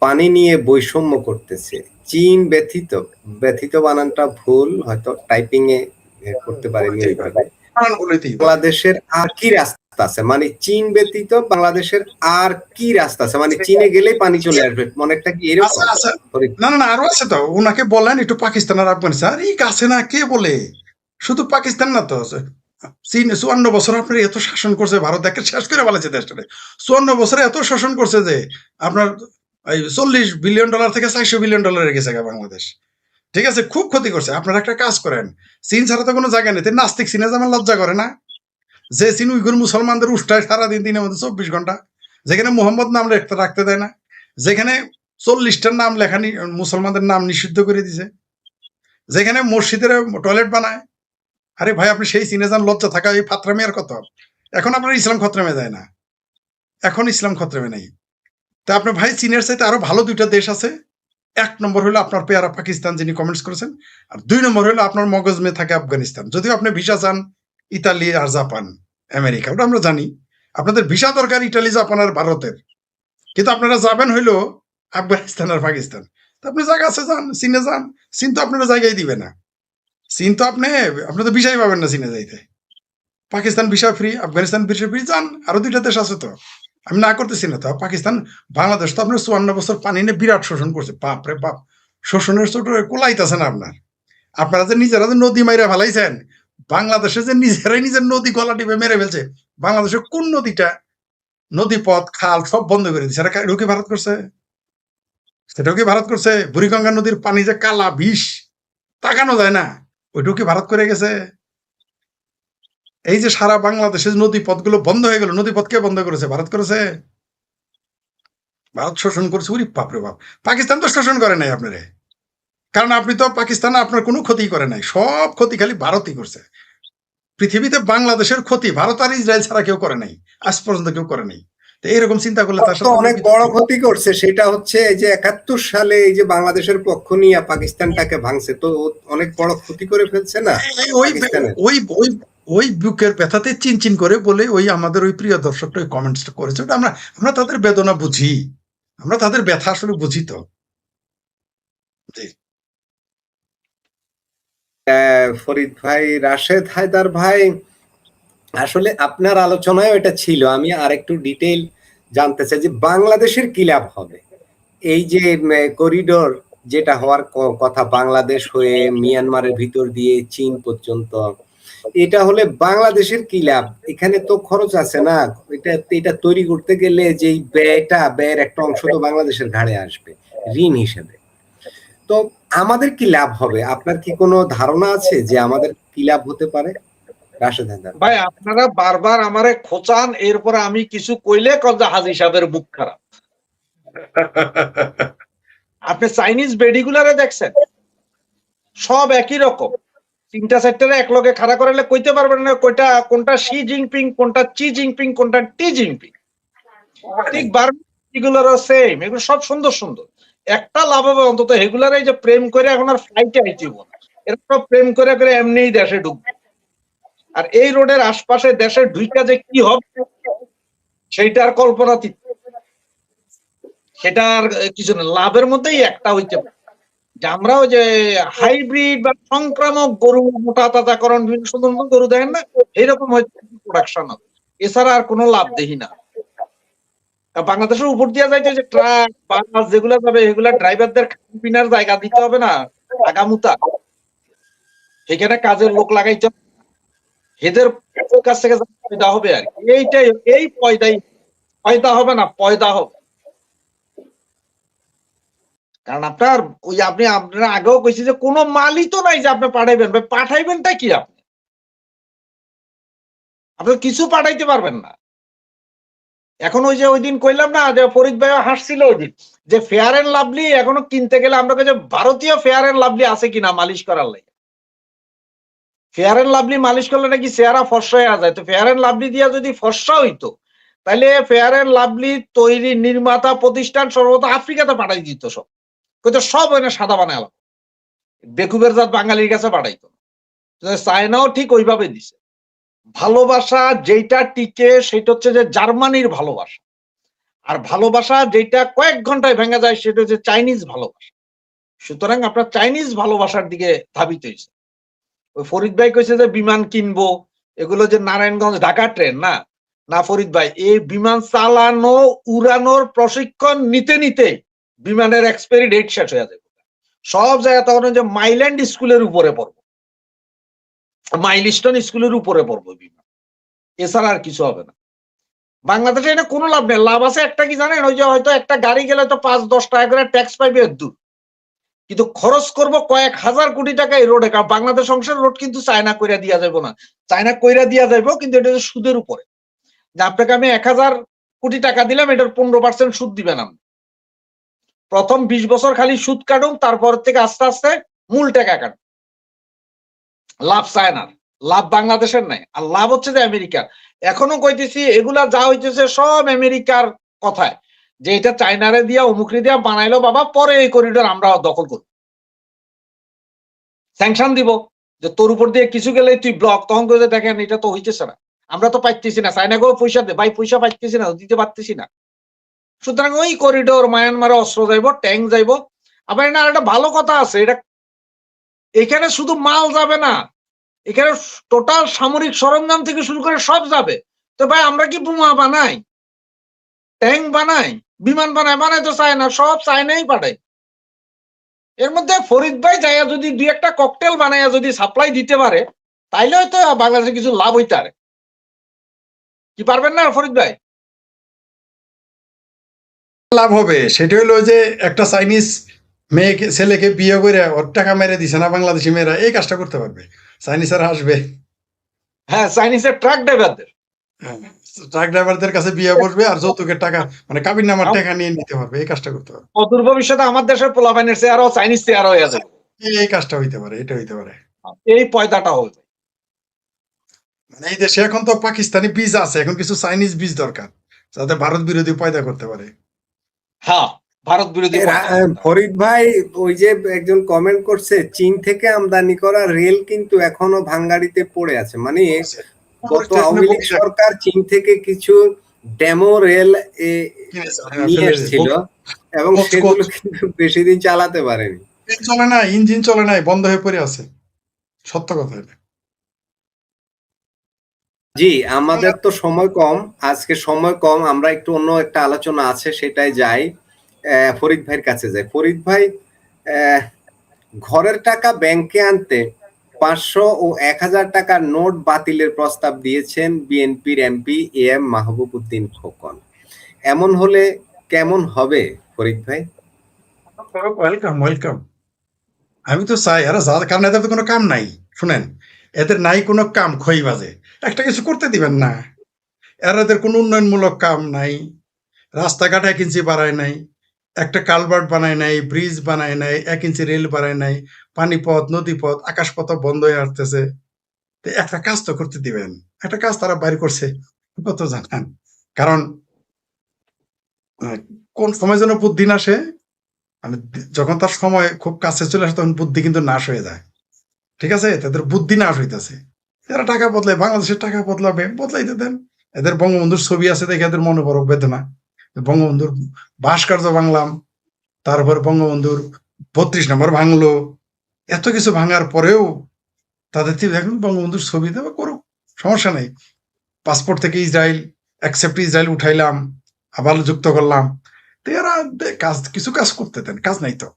পানি নিয়ে বৈষম্য করতেছে, চীন ব্যথিত, ব্যথিত বানানটা ভুল, হয়তো টাইপিং এ করতে পারেনি ওইভাবে। বাংলাদেশের আর কি রাস্তা আছে, মানে চীন ব্যতীত বাংলাদেশের আর কি রাস্তা আছে, মানে চীনে গেলেই পানি চলে আসবে, মনেরটা কি এরকম? না না, আরো আছে তো, ওনাকে বলেন একটু পাকিস্তান আর আফগানিস্তান। আর এই আছে না, কে বলে? শুধু পাকিস্তান না তো, চীন 54 বছর আপনার এত শাসন করছে, ভারত একে শেষ করে বলেছে দেশটারে। 54 বছরে এত শাসন করছে যে আপনার $40 বিলিয়ন থেকে $400 বিলিয়ন গেছে বাংলাদেশ। ঠিক আছে, খুব ক্ষতি করছে। আপনারা একটা কাজ করেন, চীন ছাড়া তো কোনো জায়গা নেই, নাস্তিক চীনে যেমন লজ্জা করে না, যে চীন উইগুর মুসলমানদের উষ্টায় সারাদিন, দিনের মধ্যে 24 ঘন্টা, যেখানে মোহাম্মদ নাম রাখতে দেয় না, যেখানে 40টার নাম লেখা মুসলমানদের নাম নিষিদ্ধ করে দিছে, যেখানে মসজিদের টয়লেট বানায়। আরে ভাই, আপনি সেই চীনে যান, লজ্জা থাকা এই ফাত্রামি আর কত? এখন আপনার ইসলাম খতরামে যায় না, এখন ইসলাম খতরামে নাই। তা আপনার ভাই, চীনের চাইতে আরো ভালো 2টা দেশ আছে। 1 নম্বর হলো আপনার পেয়ারা পাকিস্তান, যিনি কমেন্টস করেছেন, আর 2 নম্বর হলো আপনার মগজমে থাকে আফগানিস্তান। যদিও আপনি ভিসা চান ইতালি আর জাপান, আমেরিকা, ওটা আমরা জানি। আপনাদের ভিসা দরকার ইটালি, জাপান আর ভারতের, কিন্তু আপনারা যাবেন হইলো আফগানিস্তান আর পাকিস্তান। তো আপনি জায়গা আছে, যান, চীনে যান। চীন তো আপনারা জায়গায় দিবে না। চীন তো আপনি তো ভিসাই পাবেন না চীনে যাইতে। Pakistan visa free, Afghanistan visa free, যান। আরো 2টা দেশ আছে তো, আমি না করতেছি না তো। পাকিস্তান, বাংলাদেশ তো আপনার 54 বছর পানি নিয়ে বিরাট শোষণ করছে। বাপ রে বাপ, শোষণের ছোট কোলাইতেছে না আপনার। আপনারা যে নিজেরা যে নদী মাইরা ফেলাইছেন, বাংলাদেশে যে নিজেরাই নিজের নদী গলা টিপে মেরে ফেলছে। বাংলাদেশের কোন নদীটা, নদী, পথ, খাল সব বন্ধ করে দিচ্ছে, এটাও কি ভারত করছে? সেটাও কি ভারত করছে? বুড়িগঙ্গা নদীর পানি যে কালা বিষ, তাকানো যায় না, ওইটাও কি ভারত করে গেছে? এই যে সারা বাংলাদেশের নদী পথগুলো বন্ধ হয়ে গেল, নদী পথ কে বন্ধ করেছে? ভারত করেছে। ভারত শোষণ করছে। উরি বাপরে বাপ, পাকিস্তান তো শোষণ করে নাই আপনারে, কারণ আপনি তো পাকিস্তানে আপনার কোনো ক্ষতি করে নাই, সব ক্ষতি খালি ভারতই করছে। পৃথিবীতে বাংলাদেশের ক্ষতি ভারত আর ইসরায়েল ছাড়া কেউ করে নাই, আজ পর্যন্ত কেউ করে নাই। তো এইরকম চিন্তা করলে তার সাথে অনেক বড় ক্ষতি করছে। সেটা হচ্ছে এই যে 71 সালে এই যে বাংলাদেশের পক্ষ নিয়ে পাকিস্তানটাকে ভাঙছে, তো অনেক বড় ক্ষতি করে ফেলছে না ওই বুকের ব্যথাতে চিনচিন করে বলে ওই আমাদের ওই প্রিয় দর্শকটা ওই কমেন্টসটা করেছে। ওটা আমরা তাদের বেদনা বুঝি, আমরা তাদের ব্যথা আসলে বুঝি তো। ফরিদ ভাই, রাশেদ হায়দার ভাই, আসলে আপনার আলোচনায় এটা ছিল, আমি আরেকটু ডিটেইল জানতে চাই যে বাংলাদেশের কি লাভ হবে এই যে করিডোর যেটা হওয়ার কথা, বাংলাদেশ হয়ে মিয়ানমারের ভিতর দিয়ে চীন পর্যন্ত, এটা হলে বাংলাদেশের কি লাভ? এখানে তো খরচ আছে না, এটা তৈরি করতে গেলে যেই ব্যয়ের একটা অংশ তো বাংলাদেশের ঘাড়ে আসবে ঋণ হিসেবে। তো আমাদের কি লাভ হবে? আপনার কি কোনো ধারণা আছে যে আমাদের কি লাভ হতে পারে? ভাই, আপনারা বারবার আমারে খোঁচান, এরপরে আমি কিছু কইলে কলজা হাজী সাহেবের বুক খারাপ। আপনি চাইনিজ বেডিগুলারে দেখছেন, সব একই রকম। 3টা-4টারে এক লগে খাড়া করালে কইতে পারবেন না কোনটা শি জিনপিং, কোনটা চি জিনপিং, কোনটা টি জিনপিং। ঠিক বারগুলোরও সেম, এগুলো সব সুন্দর সুন্দর। একটা লাভ হবে অন্তত, এগুলার এই যে প্রেম করে এখন আর ফ্লাইটে আইতেব না, এরা প্রেম করে করে এমনিই দেশে ঢুকবে। আর এই রোডের আশপাশে দেশের ঢুইকা যে কি হবে সেইটার কল্পনাতীত, সেটার কিছু না, লাভের মধ্যেই একটা হইতে পারে যে আমরা ওই যে হাইব্রিড বা সংক্রামক গরু মোটা তাজাকরণ বিভিন্ন সুন্দর সুন্দর গরু দেখেন না, এইরকম হয়তো প্রোডাকশন হবে, এছাড়া আর কোনো লাভ দেখি না। বাংলাদেশের উপর দিয়ে যাইতে যে ট্রাক বাস যেগুলো যাবে এগুলা ড্রাইভারদের পিনার জায়গা দিতে হবে না, আগামুতা সেখানে কাজের লোক লাগাইতে হবে, এদের কাছ থেকে পয়দা হবে আর কি। এইটাই, এই পয়দাই, পয়দা হবে না পয়দা হবে। কারণ আপনার ওই আপনারা আগেও কইছি যে কোনো মালই তো নাই যে আপনি পাঠাইবেন, ভাই পাঠাইবেনটা কি আপনি? আপনি কিছু পাঠাইতে পারবেন না। এখন ওই যে ওই দিন কইলাম না যে ফরিদ ভাই হাসছিল ওই দিন যে ফেয়ার এন্ড লাভলি এখনো কিনতে গেলে আমরা যে ভারতীয় ফেয়ার এন্ড লাভলি আছে কিনা মালিশ করার লাগে, ফেয়ার এন্ড লাভলি মালিশ করলে নাকি চেহারা ফর্সা হয়ে যায়। তো ফেয়ার এন্ড লাভলি দিয়া যদি ফর্সা হইতো তাহলে ফেয়ার এন্ড লাভলি তৈরি নির্মাতা প্রতিষ্ঠান সর্বত আফ্রিকাতে পাঠাই দিত, সব কিন্তু সব ওই সাদা বানায় বেকুবের জাত বাঙালির কাছে পাঠাইতো। চায়নাও ঠিক ওইভাবে দিছে। ভালোবাসা যেটা টিকে সেটা হচ্ছে যে জার্মানির ভালোবাসা, আর ভালোবাসা যেটা কয়েক ঘন্টায় ভেঙে যায় সেটা হচ্ছে চাইনিজ ভালোবাসা। সুতরাং আপনার চাইনিজ ভালোবাসার দিকে ধাবিত হয়েছে। ওই ফরিদ ভাই কইছে যে বিমান কিনবো, এগুলো যে নারায়ণগঞ্জ ঢাকা ট্রেন না, না ফরিদ ভাই, এই বিমান চালানো উড়ানোর প্রশিক্ষণ নিতে নিতে বিমানের এক্সপায়ারি ডেট শেষ হয়ে যাবে। সব জায়গায় তখন যে মাইল্যান্ড স্কুলের উপরে পড়বো, মাইলস্টোন স্কুলের উপরে পড়বো বিমান, এছাড়া আর কিছু হবে না। বাংলাদেশে এটা কোনো লাভ নেই। লাভ আছে একটা কি জানেন, ওই যে হয়তো একটা গাড়ি গেলে তো 5-10 টাকা করে ট্যাক্স পাইবে দূর, কিন্তু খরচ করব কয়েক হাজার কোটি টাকা এই রোডে। কারণ বাংলাদেশ অংশের রোড কিন্তু চায়না কইরা দিয়া যাবো না, চায়না কইরা দিয়া যাবো কিন্তু এটা সুদের উপরে, যে আপনাকে আমি 1000 কোটি টাকা দিলাম, এটার 15% সুদ দিবেন আপনি। প্রথম 20 বছর খালি সুদ কাটুন, তারপর থেকে আস্তে আস্তে মূল টাকা কাটুন। লাভ চায়নার, লাভ বাংলাদেশের নাই। আর লাভ হচ্ছে যে আমেরিকার। এখনো কইতেছি এগুলা যা হইতেছে সব আমেরিকার কথায়, যে এটা চায়নারে দিয়া অমুকরি দিয়া বানাইলো বাবা, পরে এই করিডোর আমরা দখল করব, স্যাংশন দিব যে তোর উপর দিয়ে কিছু গেলে তুই ব্লক, তখন করে দেখেন এটা তো হইতেছে না, আমরা তো পাইতেছি না, চায়নাকেও পয়সা দে ভাই, পয়সা পাইতেছি না, দিতে পারতেছি না। সুতরাং ওই করিডোর মায়ানমারে অস্ত্র যাইব, ট্যাঙ্ক যাইব। আবার না একটা ভালো কথা আছে, এটা এখানে শুধু মাল যাবে না, এখানে টোটাল সামরিক সরঞ্জাম থেকে শুরু করে সব যাবে। তো ভাই আমরা কি বোমা বানাই, ট্যাঙ্ক বানাই, বিমান বানাই? বানাই তো চায় না, সব চায়নাই পাঠায়। এর মধ্যে ফরিদ ভাই যাইয়া যদি দুই একটা ককটেল বানাইয়া যদি সাপ্লাই দিতে পারে, তাইলে হয়তো বাংলাদেশে কিছু লাভ হইতে পারে। কি পারবেন না ফরিদ ভাই? লাভ হবে সেটা হলো যে একটা চাইনিজ মেয়েকে ছেলেকে বিয়ে করে ওর টাকা মেরে দিছে না, বাংলাদেশি মেয়েরা এই কাজটা করতে পারবে, চাইনিজরা আসবে। হ্যাঁ, চাইনিজের ট্রাক ড্রাইভারদের, ট্রাক ড্রাইভারদের কাছে বিয়ে করবে আর যৌতুকের টাকা মানে কাবিন নামার টাকা নিয়ে নিতে পারবে, এই কাজটা করতে পারবে। অদূর ভবিষ্যতে আমার দেশের পোলাপাইনের চেয়ারও চাইনিজ চেয়ার হয়ে যাবে, এই কাজটা হইতে পারে, এটা হইতে পারে। এই পয়দাটা হবে। মানে এই দেশে এখন তো পাকিস্তানি বীজ আছে, এখন কিছু চাইনিজ বীজ দরকার যাতে ভারত বিরোধী পয়দা করতে পারে। হ্যাঁ, ভারত বিরোধী ফরিদ ভাই, ওই যে একজন কমেন্ট করছে চীন থেকে আমদানি করা রেল কিন্তু এখনো ভাঙ্গাড়িতে পড়ে আছে। মানে গত আওয়ামী লীগ সরকার চীন থেকে কিছু ডেমো রেল নিয়ে এসেছিল এবং সেগুলো কিন্তু বেশি দিন চালাতে পারেনি, চলে না, ইঞ্জিন চলে নাই, বন্ধ হয়ে পড়ে আছে, সত্য কথা এটা। জি, আমাদের তো সময় কম, আজকে সময় কম, আমরা একটু অন্য একটা আলোচনা আছে সেটাই যাই। ফরিদ ভাইয়ের কাছে যাই। ফরিদ ভাই, ঘরের টাকা ব্যাংকে আনতে 500 ও 1000 টাকার নোট বাতিলের প্রস্তাব দিয়েছেন বিএনপির এমপি এম মাহবুব উদ্দিন খোকন। এমন হলে কেমন হবে ফরিদ ভাই? Welcome welcome. আমি তো চাই এরা যা, কারণ এদের তো কোনো কাম নাই। শুনেন, এদের নাই কোনো কাম, খই বাজে, একটা কিছু করতে দিবেন না। এদের কোনো উন্নয়নমূলক কাম নাই, রাস্তাঘাট 1 ইঞ্চি বাড়ায় নাই, একটা কালভার্ট বানায় নাই, ব্রিজ বানায় নাই, 1 ইঞ্চি রেল বাড়ায় নাই, পানিপথ, নদীপথ, আকাশপথ বন্ধ হয়ে আসতেছে। একটা কাজ তো করতে দিবেন। একটা কাজ তারা বাইর করছে, কত জানান। কারণ কোন সময় যেন বুদ্ধি নাশে, মানে যখন তার সময় খুব কাছে চলে আসে তখন বুদ্ধি কিন্তু নাশ হয়ে যায়। ঠিক আছে, তাদের বুদ্ধি নাশ হইতেছে। এরা টাকা বদলায়, বাংলাদেশের টাকা বদলাবে, বদলাইতে দেন। এদের বঙ্গবন্ধুর ছবি আছে দেখে এদের মনে পড়ক বেদনা। বঙ্গবন্ধুর ভাস্কর্য ভাঙলাম, তারপরে বঙ্গবন্ধুর 32 নম্বর ভাঙলো, এত কিছু ভাঙার পরেও তাদের এখন বঙ্গবন্ধুর ছবি দেওয়া করুক, সমস্যা নেই। পাসপোর্ট থেকে ইসরায়েল অ্যাকসেপ্ট ইসরায়েল উঠাইলাম, আবার যুক্ত করলাম। তো এরা কাজ, কিছু কাজ করতে দেন, কাজ নাই তো,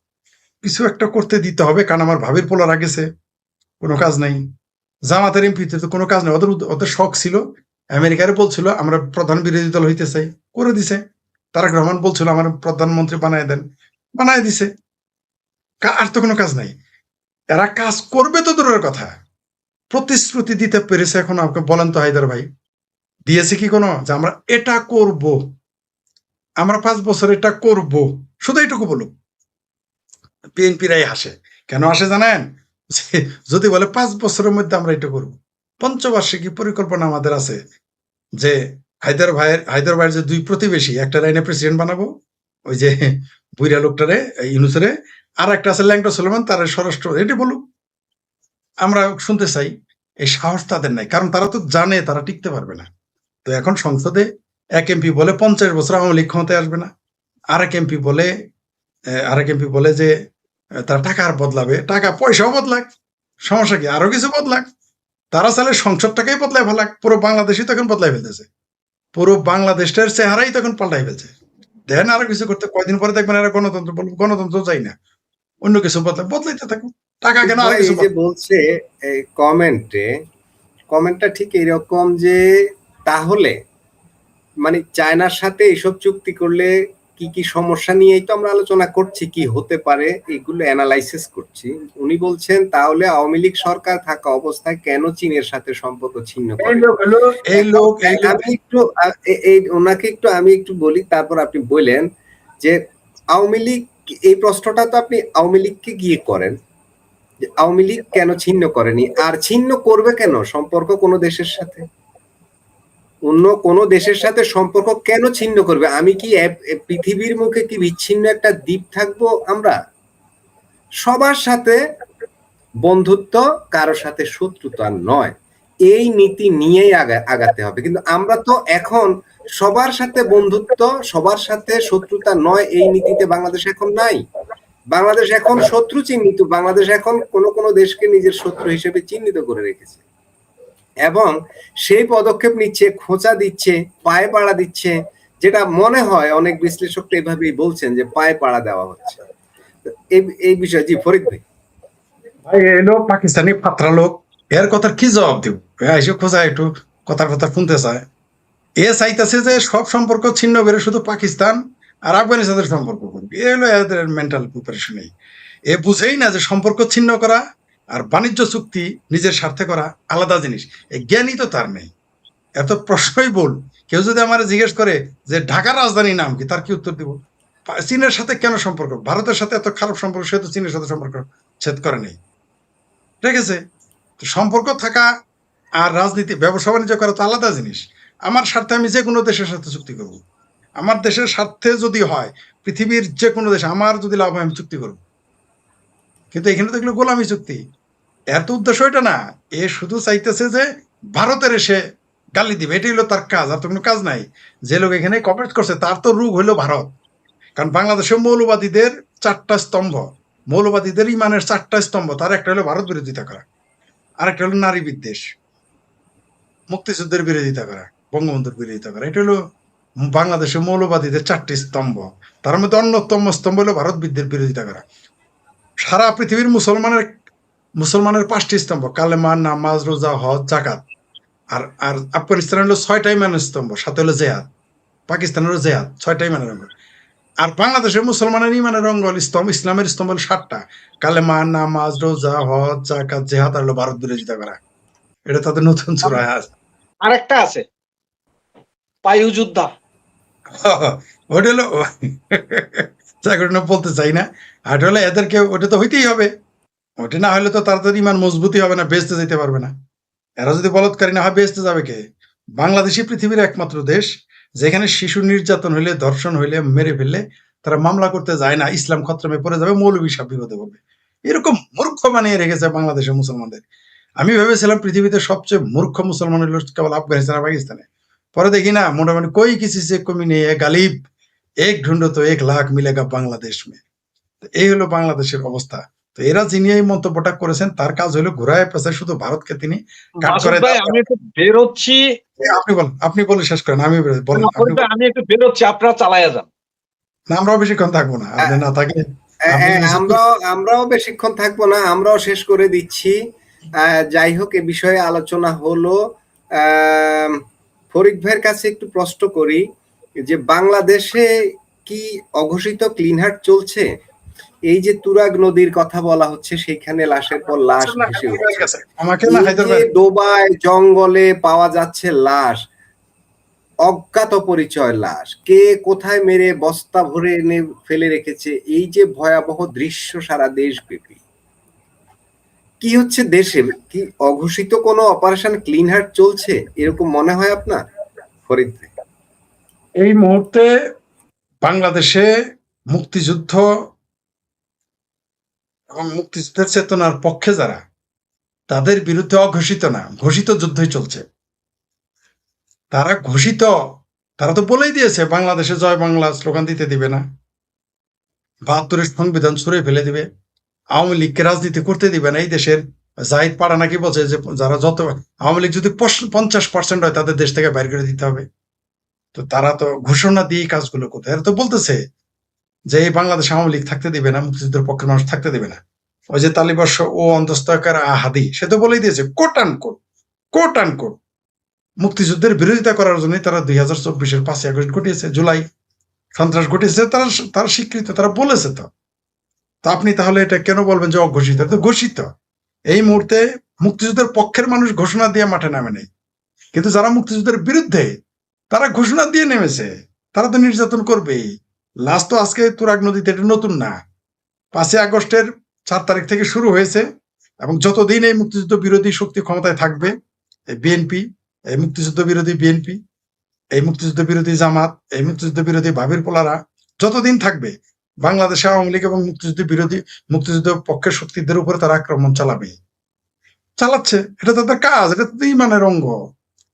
কিছু একটা করতে দিতে হবে। কারণ আমার ভাবির পোলারা গেছে, কোনো কাজ নাই। জামাতের এমপিতে তো কোনো কাজ নেই, ওদের ওদের শখ ছিল, আমেরিকারে বলছিল আমরা প্রধান বিরোধী দল হইতে চাই, করে দিছে। তারেক রহমান বলছিল আমার প্রধানমন্ত্রী বানায় দেন, বানায় দিছে। আর তো কোনো কাজ নাই। এরা কাজ করবে তো দূরের কথা, প্রতিশ্রুতি দিতে পেরেছে। এখন আমাকে বলেন তো হায়দার ভাই, দিয়েছে কি কোনো, যে আমরা এটা করব, আমরা 5 বছর এটা করব, শুধু এটুকু বলুক। বিএনপিরাই হাসে, কেন হাসে জানেন? যদি বলে 5 বছরের মধ্যে আমরা এটা করব, পঞ্চবার্ষিকী পরিকল্পনা আমাদের আছে, যে হায়দার ভাইয়ের যে 2 প্রতিবেশী, একটা লাইনে প্রেসিডেন্ট বানাবো, ওই যে বুইরা লোকটারে ইউনুসরে, আর একটা আছে ল্যাংটা সুলেমান, তার স্বরাষ্ট্র, এটি বলুক, আমরা শুনতে চাই। এই সাহস তাদের নাই, কারণ তারা তো জানে তারা টিকতে পারবে না। তো এখন সংসদে এক এমপি বলে 50 বছর আওয়ামী লীগ ক্ষমতায় আসবে না, আরেক এমপি বলে যে তারা টাকা আর বদলাবে, টাকা পয়সাও বদলাক, সমস্যা কি, আরো কিছু বদলাক। তারা চাইলে সংসদটাকেই বদলায় ফেলাক, পুরো বাংলাদেশই তখন বদলাই ফেলতেছে, পুরো বাংলাদেশের চেহারাই তখন পাল্টাই ফেলছে। দেখেন আরো কিছু করতে, কয়দিন পরে দেখবেন এরা গণতন্ত্র বলবো, গণতন্ত্র চাই না, অন্য কিছু বদলাইতে থাকুন, টাকা কেন আরো কিছু এই যে বলছে কমেন্টটা ঠিক এরকম যে তাহলে মানে চায়নার সাথে এইসব চুক্তি করলে কি কি সমস্যা নিয়েই তো আমরা আলোচনা করছি, কি হতে পারে এগুলো অ্যানালাইসিস করছি। উনি বলছেন তাহলে আওয়ামী লীগ সরকার থাকা অবস্থায় কেন চীনের সাথে সম্পর্ক ছিন্ন করে। আমি একটু ওনাকে আমি একটু বলি, তারপর আপনি বললেন যে আওয়ামী লীগ, এই প্রশ্নটা তো আপনি আওয়ামী লীগকে গিয়ে করেন, যে আওয়ামী লীগ কেন ছিন্ন করেনি, আর ছিন্ন করবে কেন সম্পর্ক কোনো দেশের সাথে, অন্য কোন দেশের সাথে সম্পর্ক কেন ছিন্ন করবে? আমি কি পৃথিবীর মুখে কি বিচ্ছিন্ন একটা দ্বীপ থাকবো? আমরা সবার সাথে বন্ধুত্ব, কারো সাথে শত্রুতা নয়, এই নীতি নিয়েই আগাতে হবে। কিন্তু আমরা তো এখন সবার সাথে বন্ধুত্ব, সবার সাথে শত্রুতা নয়, এই নীতিতে বাংলাদেশ এখন নাই। বাংলাদেশ এখন শত্রু চিহ্নিত, বাংলাদেশ এখন কোন কোন দেশকে নিজের শত্রু হিসেবে চিহ্নিত করে রেখেছে এবং সেই পদক্ষেপ নিচ্ছে, খোঁচা দিচ্ছে, পায়ে পাড়া দিচ্ছে, যেটা মনে হয় অনেক বিশ্লেষক এভাবেই বলছেন যে পায়ে পাড়া দেওয়া হচ্ছে। এই বিষয়ে জি ফরিদ ভাই। ভাই এলো পাকিস্তানি পাত্রা লোক, এর কথার কি জবাব দিব? এসে খোঁজা একটু কথার কথা শুনতে চায়। এ চাইতেছে যে সব সম্পর্ক ছিন্ন করে শুধু পাকিস্তান আর আফগানিস্তানের সম্পর্ক করবে, এ হলো এদের মেন্টাল প্রিপারেশন। এ বুঝেই না যে সম্পর্ক ছিন্ন করা আর বাণিজ্য চুক্তি নিজের স্বার্থে করা আলাদা জিনিস। এই জ্ঞানই তো তার নেই। এত প্রশ্নই বল, কেউ যদি আমার জিজ্ঞেস করে যে ঢাকার রাজধানীর নাম কি, তার কি উত্তর দিব? চীনের সাথে কেন সম্পর্ক, ভারতের সাথে এত খারাপ সম্পর্ক, সে তো চীনের সাথে সম্পর্ক ছেদ করে নেই, ঠিক আছে? সম্পর্ক থাকা আর রাজনীতি, ব্যবসা বাণিজ্য করা তো আলাদা জিনিস। আমার স্বার্থে আমি যে কোনো দেশের সাথে চুক্তি করব, আমার দেশের স্বার্থে যদি হয়, পৃথিবীর যে কোনো দেশ আমার যদি লাভ হয় আমি চুক্তি করব। কিন্তু এখানে তো এগুলো গোলামি চুক্তি। এর তো উদ্দেশ্য এটা না, এ শুধু চাইতেছে যে ভারতের এসে গালি দিবে, এটাই হলো তার কাজ, আর তো কোনো কাজ নাই। যে লোক এখানে কপারেট করছে তার তো রূপ হইলো ভারত। কারণ বাংলাদেশের মৌলবাদীদের 4টা স্তম্ভ, মৌলবাদীদের ইমানের 4টা স্তম্ভ, তার একটা হলো ভারত বিরোধিতা করা, আরেকটা হলো নারী বিদ্বেষ, মুক্তিযুদ্ধের বিরোধিতা করা, বঙ্গবন্ধুর বিরোধিতা করা। এটা হলো বাংলাদেশের মৌলবাদীদের 4টি স্তম্ভ। তার মধ্যে অন্যতম স্তম্ভ হলো ভারত বিরোধিতা করা। সারা পৃথিবীর মুসলমানের 5টি স্তম্ভ, কালেমা, নামাজ, রোজা, হজ, জাকাত। আর আর আফগানিস্তানের হলো 6টা ইমানের স্তম্ভ, সাথে হলো জেহাদ। পাকিস্তানের হলো জেহাদ, 6টা ইমানের অঙ্গ। আর বাংলাদেশের মুসলমানের ইমানের অঙ্গ স্তম্ভ, ইসলামের স্তম্ভ হলো 7টা, কালেমা, নামাজ, রোজা, হজ, জাকাত, জেহাদ, আর হলো ভারত বিরোধিতা করা। এটা তাদের নতুন চূড়ায় আছে। আরেকটা আছে পায়ু যোদ্ধা, ওটা হলো বলতে চাই না। আর হলে এদেরকে ওটা তো হইতেই হবে, ওটা না হলে তো তাড়াতাড়ি ইমান মজবুতি হবে না, বেচতে যেতে পারবে না। এরা যদি বলৎকারী না হয় বেচতে যাবে কে? বাংলাদেশই পৃথিবীর একমাত্র দেশ যেখানে শিশু নির্যাতন হইলে, ধর্ষণ হইলে, মেরে ফেললে তারা মামলা করতে যায় না, ইসলাম খতরামে পড়ে যাবে, মৌলবী সাহেব বিপদে পড়বে। এরকম মূর্খ বানিয়ে রেখেছে বাংলাদেশের মুসলমানদের। আমি ভেবেছিলাম পৃথিবীতে সবচেয়ে মূর্খ মুসলমান হলো কেবল আফগানিস্তান আর পাকিস্তানে। পরে দেখি না, মোটামুটি कोई किसी से कमी नहीं है गालिब, एक ढूंढो तो 1 लाख मिलेगा বাংলাদেশ में। তো এই হলো বাংলাদেশের অবস্থা। তো এরা যিনি এই মন্তব্যটা করেছেন তার কাজ হলো ঘুরায় পেঁচায় শুধু ভারতকে তিনি কাট মাসুদ করে ভাই আমি একটু বেরোচ্ছি। আপনি বলে শেষ করেন, আমি বলেন। ফরিদ ভাই, আমি একটু বেরোচ্ছি, আপনারা চালাইয়া যান। না, আমরাও বেশিক্ষণ থাকবো না, আপনি না থাকলে আপনি আমরাও বেশিক্ষণ থাকবো না, আমরাও শেষ করে দিচ্ছি। যাই হোক, এ বিষয়ে আলোচনা হলো। ফরিদ ভাইয়ের কাছে একটু প্রশ্ন করি যে বাংলাদেশে কি অঘোষিত ক্লিন হার্ট চলছে? এই যে তুরাগ নদীর কথা বলা হচ্ছে, সেখানে লাশের পর লাশ ভেসে উঠছে, আমাকে না ডোবায় জঙ্গলে পাওয়া যাচ্ছে লাশ, অজ্ঞাত পরিচয় লাশ, কে কোথায় মেরে বস্তা ভরে এনে ফেলে রেখেছে। এই যে ভয়াবহ দৃশ্য সারা দেশব্যাপী, কি হচ্ছে দেশে? কি অঘোষিত কোনো অপারেশন ক্লিন হার্ট চলছে এরকম মনে হয় আপনার, ফরিদ ভাই? এই মুহূর্তে বাংলাদেশে মুক্তিযুদ্ধ এবং মুক্তিযুদ্ধের চেতনার পক্ষে যারা, তাদের বিরুদ্ধে অঘোষিত না, ঘোষিত যুদ্ধই চলছে। তারা ঘোষিত, তারা তো বলেই দিয়েছে বাংলাদেশে জয় বাংলা স্লোগান দিতে দিবে না, ৭২-এর সংবিধান ছুঁড়ে ফেলে দিবে, আওয়ামী লীগকে রাজনীতি করতে দিবে না এই দেশের। জাহিদ পাড়া নাকি বলছে যে যারা যত আওয়ামী লীগ যদি ৫০% হয় তাদের দেশ থেকে বাইর করে দিতে হবে। তো তারা তো ঘোষণা দিয়ে কাজগুলো করতে, এরা তো বলতেছে যে এই বাংলাদেশ আওয়ামী লীগ থাকতে দিবে না, মুক্তিযুদ্ধের পক্ষের মানুষ থাকতে দিবে না। ওই যে তালিবর্ষ ও অন্তস্তকার আহাদি, সে তো বলেই দিয়েছে কোট আন কোট মুক্তিযুদ্ধের বিরোধিতা করার জন্য তারা ২০২৪-এর ৫ই আগস্ট ঘটিয়েছে, জুলাই সন্ত্রাস ঘটিয়েছে, তারা স্বীকৃত, তারা বলেছে। তো আপনি তাহলে এটা কেন বলবেন যে অঘোষিত? তো ঘোষিত। এই মুহূর্তে মুক্তিযুদ্ধের পক্ষের মানুষ ঘোষণা দিয়ে মাঠে নামে নেই, কিন্তু যারা মুক্তিযুদ্ধের বিরুদ্ধে, তারা ঘোষণা দিয়ে নেমেছে, তারা তো নির্যাতন করবেই। লাস্ট তো আজকে তুরাগ নদীতে, এটা নতুন না, ৫ই আগস্টের ৪ তারিখ থেকে শুরু হয়েছে। এবং যতদিন এই মুক্তিযুদ্ধ বিরোধী শক্তি ক্ষমতায় থাকবে, বিএনপি, এই মুক্তিযুদ্ধ বিরোধী বিএনপি, এই মুক্তিযুদ্ধ বিরোধী জামাত, এই মুক্তিযুদ্ধ বিরোধী ভাবির পোলারা যতদিন থাকবে, বাংলাদেশে আওয়ামী লীগ এবং মুক্তিযুদ্ধ পক্ষের শক্তিদের উপরে তারা আক্রমণ চালাচ্ছে। এটা তাদের কাজ, এটা তো ইমানের অঙ্গ।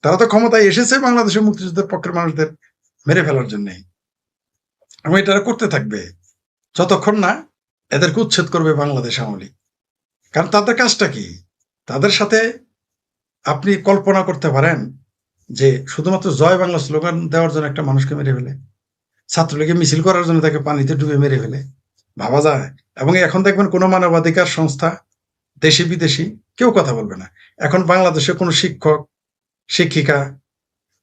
তারা তো ক্ষমতায় এসেছে বাংলাদেশের মুক্তিযুদ্ধের পক্ষের মানুষদের মেরে ফেলার জন্য, এবং এটা করতে থাকবে যতক্ষণ না এদেরকে উচ্ছেদ করবে বাংলাদেশ আওয়ামী লীগ। কারণ তাদের কাজটা কি? তাদের সাথে আপনি কল্পনা করতে পারেন যে শুধুমাত্র জয় বাংলা স্লোগান দেওয়ার জন্য একটা মানুষকে মেরে ফেলে, ছাত্রলীগের মিছিল করার জন্য তাকে পানিতে ডুবে মেরে ফেলে, ভাবা যায়? এবং এখন দেখবেন কোনো মানবাধিকার সংস্থা, দেশি বিদেশি, কেউ কথা বলবে না। এখন বাংলাদেশে কোনো শিক্ষক, শিক্ষিকা,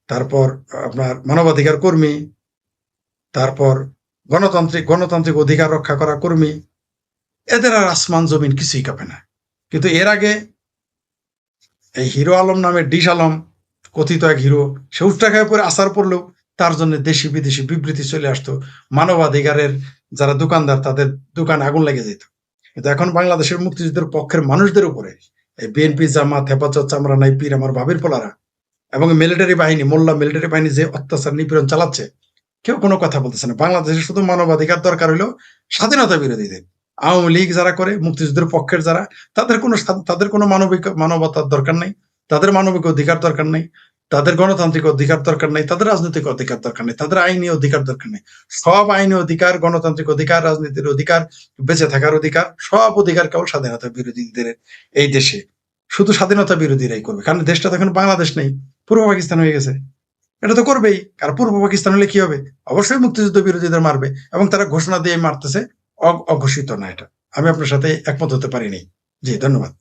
তারপর আপনার মানবাধিকার কর্মী, তারপর গণতান্ত্রিক অধিকার রক্ষা করা কর্মী, এদের আর আসমান জমিন কিছুই কাঁপে না। কিন্তু এর আগে এই হিরো আলম নামে ডিশ আলম, কথিত এক হিরো, সে উচ্চাকায় পরে আসার পড়লেও তার জন্য দেশি বিদেশি বিবৃতি চলে আসতো, মানবাধিকারের যারা দোকানদার তাদের দোকানে আগুন লেগে যেত। কিন্তু এখন বাংলাদেশের মুক্তিযুদ্ধের পক্ষের মানুষদের উপরে এই বিএনপি, জামাত, হেফাজত, চামড়া নাই পীর, আমার ভাবির পোলারা এবং মিলিটারি বাহিনী, মোল্লা মিলিটারি বাহিনী যে অত্যাচার নিপীড়ন চালাচ্ছে, কেউ কোনো কথা বলতেছে না। বাংলাদেশে শুধু মানবাধিকার দরকার হলো স্বাধীনতা বিরোধীদের। আওয়ামী লীগ যারা করে, মুক্তিযুদ্ধের পক্ষের যারা, তাদের কোনো মানবতার দরকার নেই, তাদের মানবিক অধিকার দরকার নেই, তাদের গণতান্ত্রিক অধিকার দরকার নেই, তাদের রাজনৈতিক অধিকার দরকার নেই, তাদের আইনি অধিকার দরকার নেই। সব আইনি অধিকার, গণতান্ত্রিক অধিকার, রাজনীতির অধিকার, বেঁচে থাকার অধিকার, সব অধিকার কেবল স্বাধীনতা বিরোধীদের এই দেশে। শুধু স্বাধীনতা বিরোধীরাই করবে, কারণ দেশটা তখন বাংলাদেশ নেই, পূর্ব পাকিস্তান হয়ে গেছে। এটা তো করবেই, আর পূর্ব পাকিস্তান হলে কি হবে? অবশ্যই মুক্তিযুদ্ধ বিরোধীদের মারবে, এবং তারা ঘোষণা দিয়ে মারতেছে, অঘোষিত না। এটা আমি আপনার সাথে একমত হতে পারিনি। জি, ধন্যবাদ।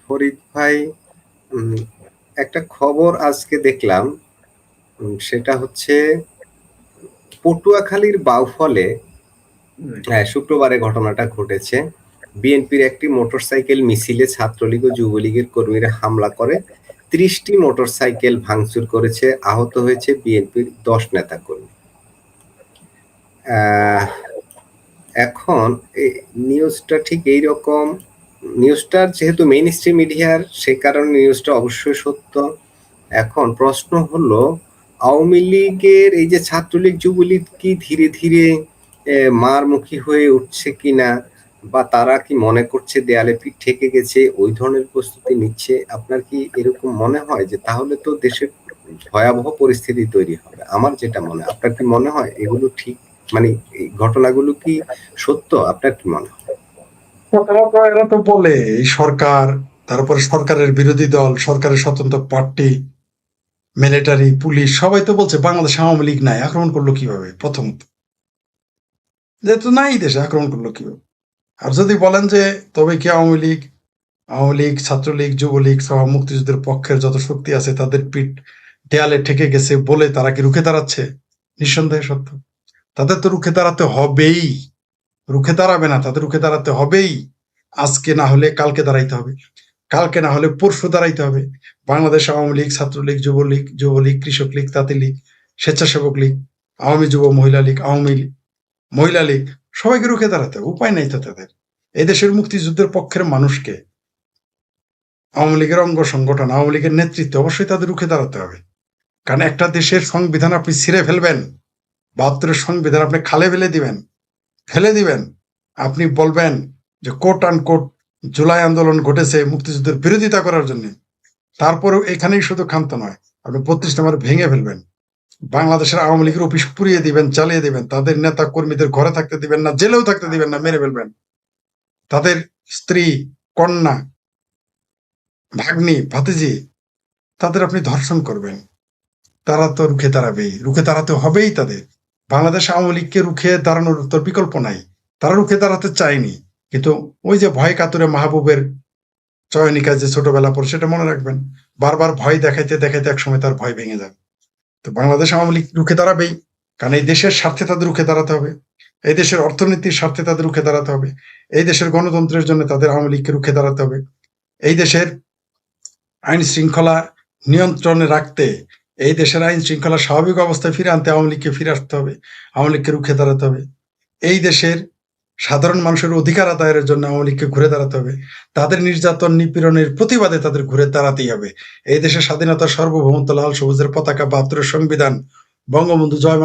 ফরিদ ভাই, একটা খবর আজকে দেখলাম, সেটা হচ্ছে পটুয়াখালীর বাউফলে শুক্রবারে ঘটনাটা ঘটেছে। বিএনপির একটি মোটরসাইকেল মিছিলে ছাত্রলীগ ও যুবলীগের কর্মীরা হামলা করে ৩০টি মোটরসাইকেল ভাঙচুর করেছে, আহত হয়েছে বিএনপির ১০ নেতাকর্মী। এখন নিউজটা ঠিক এইরকম, নিউজটার যেহেতু মেইন স্ট্রিম মিডিয়ার, সে কারণে নিউজটা অবশ্যই সত্য। এখন প্রশ্ন হলো, আওয়ামী লীগের এই যে ছাত্রলীগ যুবলীগ কি ধীরে ধীরে মারমুখী হয়ে উঠছে কিনা, বা তারা কি মনে করছে দেয়ালে পিঠ ঠেকে গেছে, ওই ধরনের প্রস্তুতি নিচ্ছে? আপনার কি এরকম মনে হয় যে তাহলে তো দেশের ভয়াবহ পরিস্থিতি তৈরি হবে? আমার যেটা মনে হয়, আপনার কি মনে হয় এগুলো ঠিক, মানে এই ঘটনাগুলো কি সত্য? আপনার কি মনে হয়? এরা তো বলে এই সরকার, তারপরে সরকারের বিরোধী দল, সরকারের স্বতন্ত্র পার্টি, মিলিটারি, পুলিশ সবাই তো বলছে বাংলাদেশ আওয়ামী লীগ নাই, আক্রমণ করলো কিভাবে? প্রথমত যেহেতু নাই দেশে, আক্রমণ করলো কিভাবে? আর যদি বলেন যে তবে কি আওয়ামী লীগ, ছাত্রলীগ, যুবলীগ সহ মুক্তিযুদ্ধের পক্ষের যত শক্তি আছে তাদের পিঠ দেয়ালে ঠেকে গেছে বলে তারা কি রুখে দাঁড়াচ্ছে? নিঃসন্দেহে সত্য। তাদের তো রুখে দাঁড়াতে হবেই, রুখে দাঁড়াবে না, তাদের রুখে দাঁড়াতে হবেই। আজকে না হলে কালকে দাঁড়াইতে হবে, কালকে না হলে পরশু দাঁড়াইতে হবে। বাংলাদেশ আওয়ামী লীগ, ছাত্রলীগ, যুবলীগ, কৃষক লীগ, তাঁতি লীগ, স্বেচ্ছাসেবক লীগ, আওয়ামী যুব মহিলা লীগ, আওয়ামী মহিলা লীগ, সবাইকে রুখে দাঁড়াতে হবে, উপায় নাই তো তাদের। এই দেশের মুক্তিযুদ্ধের পক্ষের মানুষকে, আওয়ামী লীগের অঙ্গ সংগঠন, আওয়ামী লীগের নেতৃত্ব অবশ্যই তাদের রুখে দাঁড়াতে হবে। কারণ একটা দেশের সংবিধান আপনি ছিঁড়ে ফেলবেন, ৭২-এর সংবিধান আপনি খালে ফেলে দিবেন, আপনি বলবেন যে কোট আন কোট জুলাই আন্দোলন ঘটেছে মুক্তিযুদ্ধের বিরোধিতা করার জন্য, তারপরেও এখানেই শুধু ক্ষান্ত নয়, আপনি ৩২ নম্বর ভেঙে ফেলবেন, বাংলাদেশের আওয়ামী লীগের অফিস পুড়িয়ে দিবেন, চালিয়ে দিবেন, তাদের নেতা কর্মীদের ঘরে থাকতে দিবেন না, জেলেও থাকতে দিবেন না, মেরে ফেলবেন, তাদের স্ত্রী, কন্যা, ভাগ্নি, ভাতিজি, তাদের আপনি ধর্ষণ করবেন। তারা তো রুখে দাঁড়াবেই, রুখে দাঁড়াতে হবেই তাদের। বাংলাদেশ আওয়ামী লীগকে রুখে দাঁড়ানোর তোর বিকল্প নাই, তারা রুখে দাঁড়াতে চায়নি। কিন্তু ওই যে ভয় কাতুরে মাহবুবের চয়নিকা যে ছোটবেলা পর, সেটা মনে রাখবেন, বারবার ভয় দেখাইতে দেখাইতে একসময় তার ভয় ভেঙে যাবে। তো বাংলাদেশ আওয়ামী লীগ রুখে দাঁড়াবেই, কারণ এই দেশের স্বার্থে তাদের রুখে দাঁড়াতে হবে, এই দেশের অর্থনীতির স্বার্থে তাদের রুখে দাঁড়াতে হবে, এই দেশের গণতন্ত্রের জন্য তাদের আওয়ামী লীগকে রুখে দাঁড়াতে হবে, এই দেশের আইন শৃঙ্খলা নিয়ন্ত্রণে রাখতে, এই দেশের আইন শৃঙ্খলা স্বাভাবিক অবস্থায় ফিরে আনতে আওয়ামী লীগকে ফিরে আসতে হবে, আওয়ামী লীগকে রুখে দাঁড়াতে হবে, এই দেশের সাধারণ মানুষের অধিকার আদায়ের জন্য আওয়ামী লীগকে ঘুরে দাঁড়াতে হবে, তাদের নির্যাতন নিপীড়নের প্রতিবাদে তাদের ঘুরে দাঁড়াতেই হবে। এই দেশের স্বাধীনতা, সার্বভৌমত্ব, লাল সবুজের পতাকা, ৭২-এর সংবিধান, বঙ্গবন্ধু, জয় বাংলা।